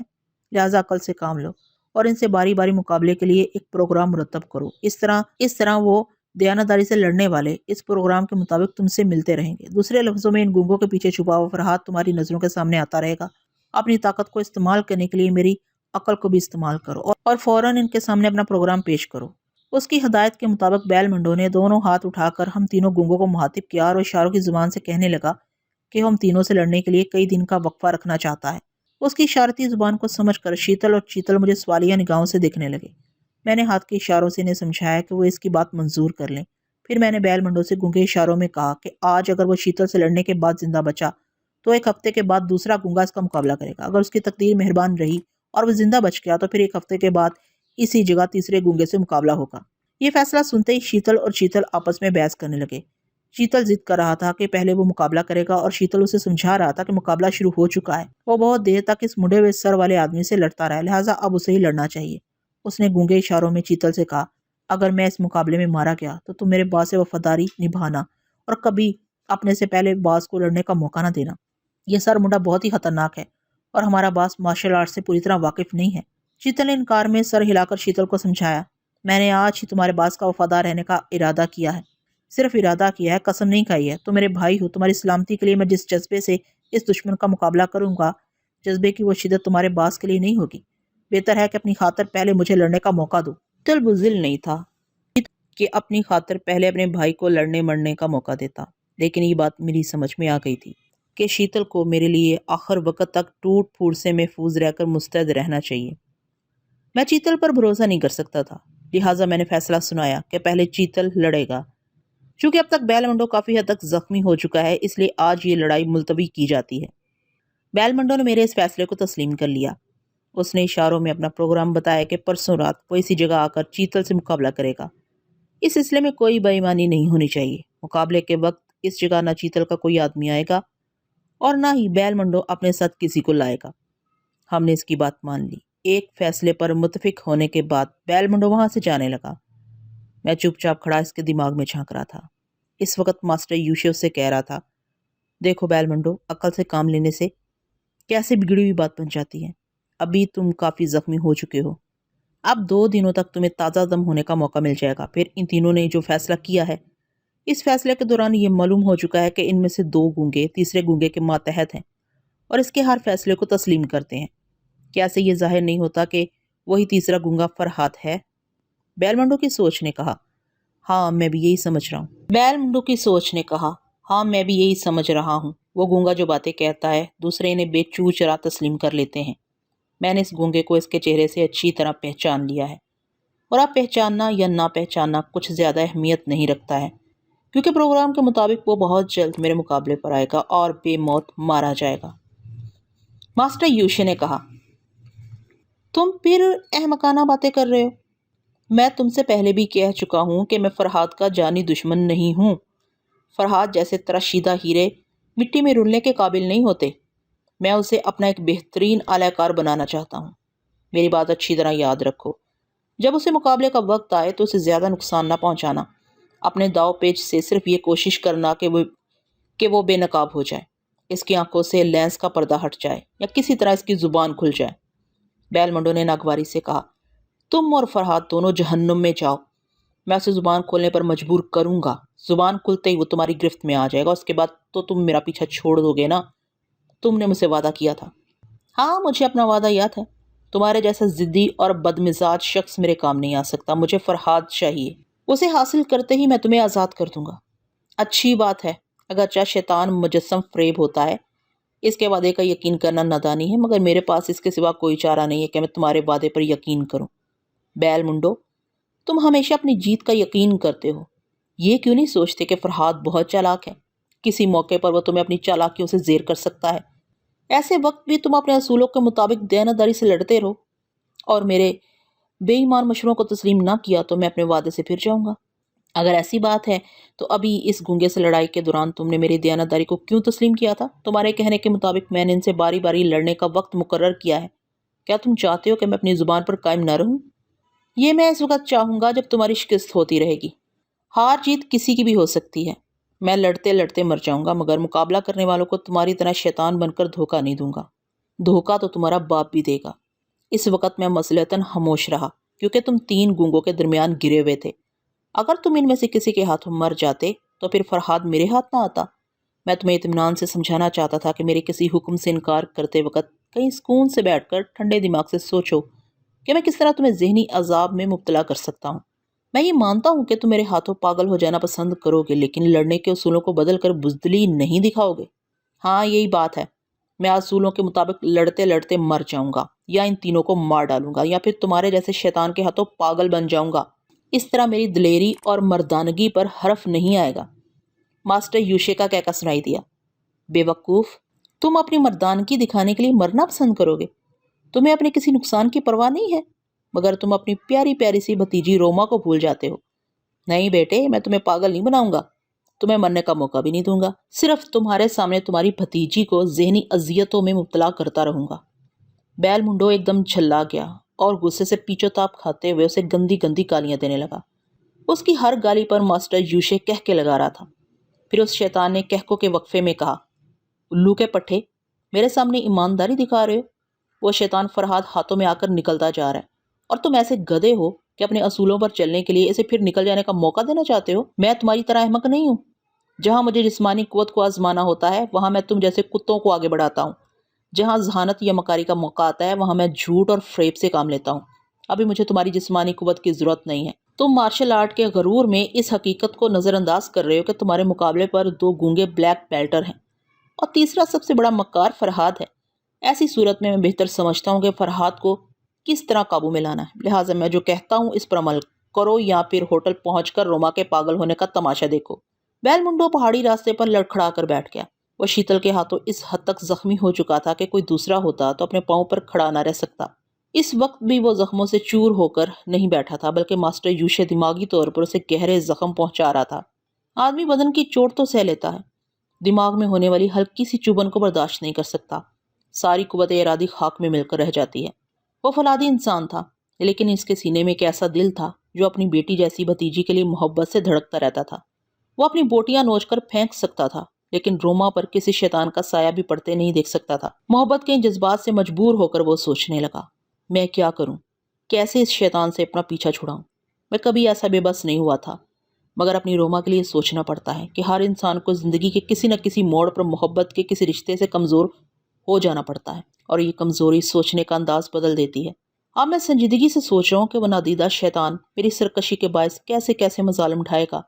لہٰذا عقل سے کام لو اور ان سے باری باری مقابلے کے لیے ایک پروگرام مرتب کرو۔ اس طرح وہ دیانتداری سے لڑنے والے اس پروگرام کے مطابق تم سے ملتے رہیں گے۔ دوسرے لفظوں میں ان گونگوں کے پیچھے چھپا ہوا فرحاد تمہاری نظروں کے سامنے آتا رہے گا۔ اپنی طاقت کو استعمال کرنے کے لیے میری عقل کو بھی استعمال کرو اور فوراً ان کے سامنے اپنا پروگرام پیش کرو۔ اس کی ہدایت کے مطابق بیل منڈو نے دونوں ہاتھ اٹھا کر ہم تینوں گونگوں کو مخاطب کیا اور اشاروں کی زبان سے کہنے لگا کہ ہم تینوں سے لڑنے کے لیے کئی دن کا وقفہ رکھنا چاہتا ہے۔ اس کی اشارتی زبان کو سمجھ کر شیتل اور چیتل مجھے سوالیہ نگاہوں سے دیکھنے لگے۔ میں نے ہاتھ کے اشاروں سے انہیں سمجھایا کہ وہ اس کی بات منظور کر لیں۔ پھر میں نے بیل منڈو سے گونگے اشاروں میں کہا کہ آج اگر وہ شیتل سے لڑنے کے بعد زندہ بچا تو ایک ہفتے کے بعد دوسرا گونگا اس کا مقابلہ کرے گا۔ اگر اس کی تقدیر مہربان رہی اور وہ زندہ بچ گیا تو پھر ایک ہفتے کے بعد اسی جگہ تیسرے گونگے سے مقابلہ ہوگا۔ یہ فیصلہ سنتے ہی شیتل اور چیتل آپس میں بحث کرنے لگے۔ شیتل ضد کر رہا تھا کہ پہلے وہ مقابلہ کرے گا اور شیتل اسے سمجھا رہا تھا کہ مقابلہ شروع ہو چکا ہے۔ وہ بہت دیر تک اس مڑے ہوئے سر والے آدمی سے لڑتا رہا، لہٰذا اب اسے ہی لڑنا چاہیے۔ اس نے گونگے اشاروں میں چیتل سے کہا، اگر میں اس مقابلے میں مارا گیا تو تم میرے باز سے وفاداری نبھانا اور کبھی اپنے سے پہلے باز کو لڑنے کا موقع نہ دینا۔ یہ سر منڈا بہت ہی خطرناک ہے اور ہمارا باز مارشل آرٹ سے پوری طرح واقف نہیں ہے۔ چیتل نے انکار میں سر ہلا کر شیتل کو سمجھایا، میں نے آج ہی تمہارے باز کا وفادار رہنے کا ارادہ کیا ہے، صرف ارادہ کیا ہے، قسم نہیں کھائی ہے۔ تم میرے بھائی ہو، تمہاری سلامتی کے لیے میں جس جذبے سے اس دشمن کا مقابلہ کروں گا، جذبے کی وہ شدت تمہارے باز کے لیے نہیں ہوگی۔ بہتر ہے کہ اپنی خاطر پہلے مجھے لڑنے کا موقع دو۔ چیتل بزدل نہیں تھا کہ اپنی خاطر پہلے اپنے بھائی کو لڑنے مرنے کا موقع دیتا، لیکن یہ بات میری سمجھ میں آ گئی تھی کہ شیتل کو میرے لیے آخر وقت تک ٹوٹ پھوٹ سے محفوظ رہ کر مستعد رہنا چاہیے۔ میں چیتل پر بھروسہ نہیں کر سکتا تھا، لہٰذا میں نے فیصلہ سنایا کہ پہلے چیتل لڑے گا۔ چونکہ اب تک بیل منڈو کافی حد تک زخمی ہو چکا ہے، اس لیے آج یہ لڑائی ملتوی کی جاتی ہے۔ بیل منڈو نے میرے اس فیصلے کو تسلیم کر لیا۔ اس نے اشاروں میں اپنا پروگرام بتایا کہ پرسوں رات وہ اسی جگہ آ کر چیتل سے مقابلہ کرے گا۔ اس سلسلے میں کوئی بے ایمانی نہیں ہونی چاہیے۔ مقابلے کے وقت اس جگہ نہ چیتل کا کوئی آدمی آئے گا اور نہ ہی بیل منڈو اپنے ساتھ کسی کو لائے گا۔ ہم نے اس کی بات مان لی۔ ایک فیصلے پر متفق ہونے کے بعد بیل منڈو وہاں سے جانے لگا۔ میں چپ چاپ کھڑا اس کے دماغ میں جھانک رہا تھا۔ اس وقت ماسٹر یوشیو سے کہہ رہا تھا، دیکھو بیل منڈو، عقل سے کام لینے سے کیسے بگڑی ہوئی بات بن جاتی ہے۔ ابھی تم کافی زخمی ہو چکے ہو، اب 2 دنوں تک تمہیں تازہ دم ہونے کا موقع مل جائے گا۔ پھر ان تینوں نے جو فیصلہ کیا ہے، اس فیصلے کے دوران یہ معلوم ہو چکا ہے کہ ان میں سے 2 گونگے تیسرے گونگے کے ماتحت ہیں اور اس کے ہر فیصلے کو تسلیم کرتے ہیں۔ کیسے یہ ظاہر نہیں ہوتا کہ وہی تیسرا گونگا فرحاد ہے؟ بیل منڈو کی سوچ نے کہا، ہاں میں بھی یہی سمجھ رہا ہوں۔ بیل منڈو کی سوچ نے کہا، ہاں میں بھی یہی سمجھ رہا ہوں۔ وہ گونگا جو باتیں کہتا ہے دوسرے انہیں بے چو چرا تسلیم کر لیتے ہیں۔ میں نے اس گونگے کو اس کے چہرے سے اچھی طرح پہچان لیا ہے، اور اب پہچاننا یا نہ پہچاننا کچھ زیادہ اہمیت نہیں رکھتا ہے، کیونکہ پروگرام کے مطابق وہ بہت جلد میرے مقابلے پر آئے گا اور بے موت مارا جائے گا۔ ماسٹر یوشی نے کہا، تم پھر احمقانہ باتیں کر رہے ہو۔ میں تم سے پہلے بھی کہہ چکا ہوں کہ میں فرحاد کا جانی دشمن نہیں ہوں۔ فرحاد جیسے تراشیدہ ہیرے مٹی میں رلنے کے قابل نہیں ہوتے۔ میں اسے اپنا ایک بہترین اعلی کار بنانا چاہتا ہوں۔ میری بات اچھی طرح یاد رکھو، جب اسے مقابلے کا وقت آئے تو اسے زیادہ نقصان نہ پہنچانا۔ اپنے داؤ پیچ سے صرف یہ کوشش کرنا کہ وہ بے نقاب ہو جائے، اس کی آنکھوں سے لینس کا پردہ ہٹ جائے یا کسی طرح اس کی زبان کھل جائے۔ بیل منڈو نے ناگواری سے کہا، تم اور فرحاد دونوں جہنم میں جاؤ۔ میں اسے زبان کھولنے پر مجبور کروں گا۔ زبان کھلتے ہی وہ تمہاری گرفت میں آ جائے گا، اس کے بعد تو تم میرا پیچھا چھوڑ دو گے نا؟ تم نے مجھ سے وعدہ کیا تھا۔ ہاں مجھے اپنا وعدہ یاد ہے۔ تمہارے جیسا ضدی اور بدمزاج شخص میرے کام نہیں آ سکتا۔ مجھے فرحاد چاہیے، اسے حاصل کرتے ہی میں تمہیں آزاد کر دوں گا۔ اچھی بات ہے، اگرچہ شیطان مجسم فریب ہوتا ہے، اس کے وعدے کا یقین کرنا نادانی ہے، مگر میرے پاس اس کے سوا کوئی چارہ نہیں ہے کہ میں تمہارے وعدے پر یقین کروں۔ بیل منڈو، تم ہمیشہ اپنی جیت کا یقین کرتے ہو، یہ کیوں نہیں سوچتے کہ فرحاد بہت چالاک ہے؟ کسی موقع پر وہ تمہیں اپنی چالاکیوں سے زیر کر سکتا ہے۔ ایسے وقت بھی تم اپنے اصولوں کے مطابق دیانتداری سے لڑتے رہو اور میرے بے ایمان مشوروں کو تسلیم نہ کیا تو میں اپنے وعدے سے پھر جاؤں گا۔ اگر ایسی بات ہے تو ابھی اس گونگے سے لڑائی کے دوران تم نے میری دیانتداری کو کیوں تسلیم کیا تھا؟ تمہارے کہنے کے مطابق میں نے ان سے باری باری لڑنے کا وقت مقرر کیا ہے۔ کیا تم چاہتے ہو کہ میں اپنی زبان پر قائم نہ رہوں؟ یہ میں اس وقت چاہوں گا جب تمہاری شکست ہوتی رہے گی۔ ہار جیت کسی کی بھی ہو سکتی ہے۔ میں لڑتے لڑتے مر جاؤں گا مگر مقابلہ کرنے والوں کو تمہاری طرح شیطان بن کر دھوکہ نہیں دوں گا۔ دھوکہ تو تمہارا باپ بھی دے گا۔ اس وقت میں مصلحتاً خاموش رہا کیونکہ تم تین گونگوں کے درمیان گرے ہوئے تھے۔ اگر تم ان میں سے کسی کے ہاتھوں مر جاتے تو پھر فرہاد میرے ہاتھ نہ آتا۔ میں تمہیں اطمینان سے سمجھانا چاہتا تھا کہ میرے کسی حکم سے انکار کرتے وقت کہیں سکون سے بیٹھ کر ٹھنڈے دماغ سے سوچو کہ میں کس طرح تمہیں ذہنی عذاب میں مبتلا کر سکتا ہوں۔ میں یہ مانتا ہوں کہ تم میرے ہاتھوں پاگل ہو جانا پسند کرو گے لیکن لڑنے کے اصولوں کو بدل کر بزدلی نہیں دکھاؤ گے۔ ہاں یہی بات ہے۔ میں اصولوں کے مطابق لڑتے لڑتے مر جاؤں گا یا ان تینوں کو مار ڈالوں گا یا پھر تمہارے جیسے شیطان کے ہاتھوں پاگل بن جاؤں گا۔ اس طرح میری دلیری اور مردانگی پر حرف نہیں آئے گا۔ ماسٹر یوشے کا کہکا سنائی دیا۔ بے وقوف، تم اپنی مردانگی دکھانے کے لیے مرنا پسند کرو گے؟ تمہیں اپنے کسی نقصان کی پرواہ نہیں ہے مگر تم اپنی پیاری پیاری سی بھتیجی روما کو بھول جاتے ہو۔ نہیں بیٹے، میں تمہیں پاگل نہیں بناؤں گا، تمہیں مرنے کا موقع بھی نہیں دوں گا، صرف تمہارے سامنے تمہاری بھتیجی کو ذہنی اذیتوں میں مبتلا کرتا رہوں گا۔ بیل منڈو ایک دم جھلا گیا اور غصے سے پیچو تاپ کھاتے ہوئے اسے گندی گندی گالیاں دینے لگا۔ اس کی ہر گالی پر ماسٹر یوشے کہہ کے لگا رہا تھا۔ پھر اس شیطان نے کہکوں کے وقفے میں کہا، الو کے پٹھے، میرے سامنے ایمانداری دکھا رہے ہو؟ وہ شیطان فرہاد ہاتھوں میں آ کر نکلتا جا رہا ہے اور تم ایسے گدھے ہو کہ اپنے اصولوں پر چلنے کے لیے اسے پھر نکل جانے کا موقع دینا چاہتے ہو۔ میں تمہاری طرح احمق نہیں ہوں۔ جہاں مجھے جسمانی قوت کو آزمانا ہوتا ہے وہاں میں تم جیسے کتوں کو آگے بڑھاتا ہوں۔ جہاں ذہانت یا مکاری کا موقع آتا ہے وہاں میں جھوٹ اور فریب سے کام لیتا ہوں۔ ابھی مجھے تمہاری جسمانی قوت کی ضرورت نہیں ہے۔ تم مارشل آرٹ کے غرور میں اس حقیقت کو نظر انداز کر رہے ہو کہ تمہارے مقابلے پر دو گونگے بلیک بیلٹر ہیں اور تیسرا سب سے بڑا مکار فرہاد ہے۔ ایسی صورت میں بہتر سمجھتا ہوں کہ فرہاد کو کس طرح قابو میں لانا ہے، لہٰذا میں جو کہتا ہوں اس پر عمل کرو یا پھر ہوٹل پہنچ کر روما کے پاگل ہونے کا تماشا دیکھو۔ بیل منڈو پہاڑی راستے پر لڑکھڑا کر بیٹھ گیا۔ وہ شیتل کے ہاتھوں اس حد تک زخمی ہو چکا تھا کہ کوئی دوسرا ہوتا تو اپنے پاؤں پر کھڑا نہ رہ سکتا۔ اس وقت بھی وہ زخموں سے چور ہو کر نہیں بیٹھا تھا بلکہ ماسٹر یوشے دماغی طور پر اسے گہرے زخم پہنچا رہا تھا۔ آدمی بدن کی چوٹ تو سہ لیتا ہے، دماغ میں ہونے والی ہلکی سی چبھن کو برداشت نہیں کر سکتا۔ ساری قوت ارادی خاک میں مل کر رہ جاتی ہے۔ وہ فولادی انسان تھا لیکن اس کے سینے میں ایک ایسا دل تھا جو اپنی بیٹی جیسی بھتیجی کے لیے محبت سے دھڑکتا رہتا تھا۔ وہ اپنی بوٹیاں نوچ کر پھینک سکتا تھا لیکن روما پر کسی شیطان کا سایہ بھی پڑتے نہیں دیکھ سکتا تھا۔ محبت کے ان جذبات سے مجبور ہو کر وہ سوچنے لگا، میں کیا کروں؟ کیسے اس شیطان سے اپنا پیچھا چھڑاؤں؟ میں کبھی ایسا بے بس نہیں ہوا تھا مگر اپنی روما کے لیے سوچنا پڑتا ہے کہ ہر انسان کو زندگی کے کسی نہ کسی موڑ پر محبت کے کسی رشتے سے کمزور ہو جانا پڑتا ہے اور یہ کمزوری سوچنے کا انداز بدل دیتی ہے۔ اب میں سنجیدگی سے سوچ رہا ہوں کہ وہ نادیدہ شیطان میری سرکشی کے باعث کیسے کیسے مظالم ڈھائے گا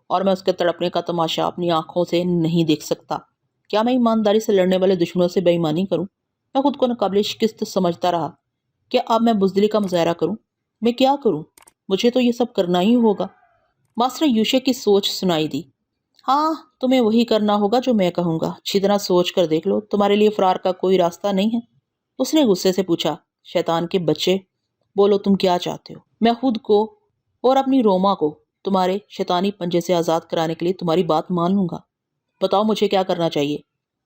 اور میں اس کے تڑپنے کا تماشا اپنی آنکھوں سے نہیں دیکھ سکتا۔ کیا میں ایمانداری سے لڑنے والے دشمنوں سے بے ایمانی کروں؟ میں خود کو ناقابل شکست سمجھتا رہا۔ کیا اب میں بزدلی کا مظاہرہ کروں؟ میں کیا کروں؟ مجھے تو یہ سب کرنا ہی ہوگا۔ ماسٹر یوشے کی سوچ سنائی دی۔ ہاں، تمہیں وہی کرنا ہوگا جو میں کہوں گا۔ اچھی طرح سوچ کر دیکھ لو، تمہارے لیے فرار کا کوئی راستہ نہیں ہے۔ اس نے غصے سے پوچھا، شیطان کے بچے، بولو تم کیا چاہتے ہو؟ میں خود کو اور اپنی روما کو تمہارے شیطانی پنجے سے آزاد کرانے کے لیے تمہاری بات مان لوں گا۔ بتاؤ مجھے کیا کرنا چاہیے؟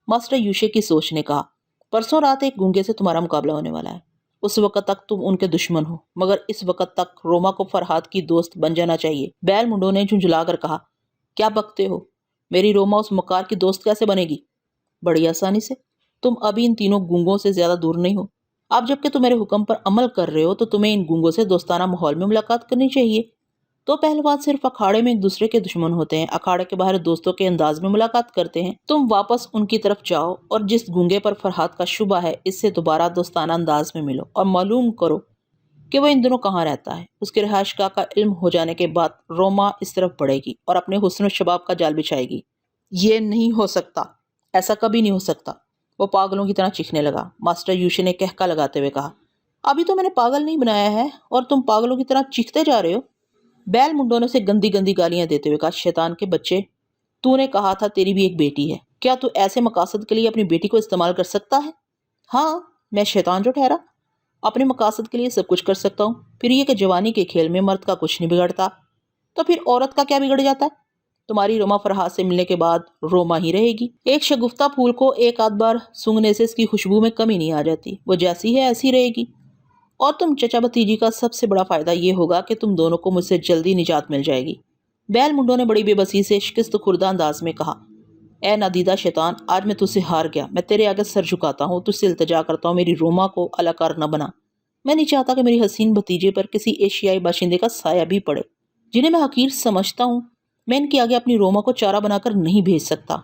ماسٹر یوشے کی سوچ نے کہا، پرسوں رات ایک گونگے سے تمہارا مقابلہ ہونے والا ہے۔ اس وقت تک تم ان کے دشمن ہو مگر اس وقت تک روما کو فرہاد کی دوست بن جانا چاہیے۔ بیل منڈو نے جھنجھلا کر کہا، کیا بکتے ہو؟ میری روما اس مکار کی دوست کیسے بنے گی؟ بڑی آسانی سے۔ تم ابھی ان تینوں گونگوں سے زیادہ دور نہیں ہو۔ اب جبکہ تم میرے حکم پر عمل کر رہے ہو تو تمہیں ان گونگوں سے دوستانہ ماحول میں ملاقات کرنی چاہیے۔ تو پہلوان صرف اکھاڑے میں ایک دوسرے کے دشمن ہوتے ہیں، اکھاڑے کے باہر دوستوں کے انداز میں ملاقات کرتے ہیں۔ تم واپس ان کی طرف جاؤ اور جس گونگے پر فرہاد کا شبہ ہے اس سے دوبارہ دوستانہ انداز میں ملو اور معلوم کرو کہ وہ ان دنوں کہاں رہتا ہے۔ اس کے رہائش گاہ کا علم ہو جانے کے بعد روما اس طرف بڑھے گی اور اپنے حسن و شباب کا جال بچھائے گی۔ یہ نہیں ہو سکتا، ایسا کبھی نہیں ہو سکتا۔ وہ پاگلوں کی طرح چیخنے لگا۔ ماسٹر یوشے نے کہکا لگاتے ہوئے کہا، ابھی تو میں نے پاگل نہیں بنایا ہے اور تم پاگلوں کی طرح چیختے جا رہے ہو۔ بیل منڈو نے اسے گندی گندی گالیاں دیتے ہوئے کہا، شیطان کے بچے، تو نے کہا تھا تیری بھی ایک بیٹی ہے، کیا تو ایسے مقاصد کے لیے اپنی بیٹی کو استعمال کر سکتا ہے؟ ہاں، میں شیطان جو ٹھہرا۔ اپنے مقاصد کے لیے سب کچھ کر سکتا ہوں، پھر یہ کہ جوانی کے کھیل میں مرد کا کچھ نہیں بگڑتا، تو پھر عورت کا کیا بگڑ جاتا ہے؟ تمہاری روما فرحات سے ملنے کے بعد روما ہی رہے گی۔ ایک شگفتہ پھول کو ایک آدھ بار سونگھنے سے اس کی خوشبو میں کمی نہیں آ جاتی، وہ جیسی ہے ایسی رہے گی۔ اور تم چچا بھتیجی کا سب سے بڑا فائدہ یہ ہوگا کہ تم دونوں کو مجھ سے جلدی نجات مل جائے گی۔ بیل منڈو نے بڑی بے بسی سے شکست خوردہ انداز میں کہا، اے نادیدہ شیطان، آج میں تجھ سے ہار گیا، میں تیرے آگے سر جھکاتا ہوں، تجھ سے التجا کرتا ہوں، میری روما کو الاکار نہ بنا۔ میں نہیں چاہتا کہ میری حسین بھتیجے پر کسی ایشیائی باشندے کا سایہ بھی پڑے، جنہیں میں حقیر سمجھتا ہوں۔ میں ان کے آگے اپنی روما کو چارہ بنا کر نہیں بھیج سکتا۔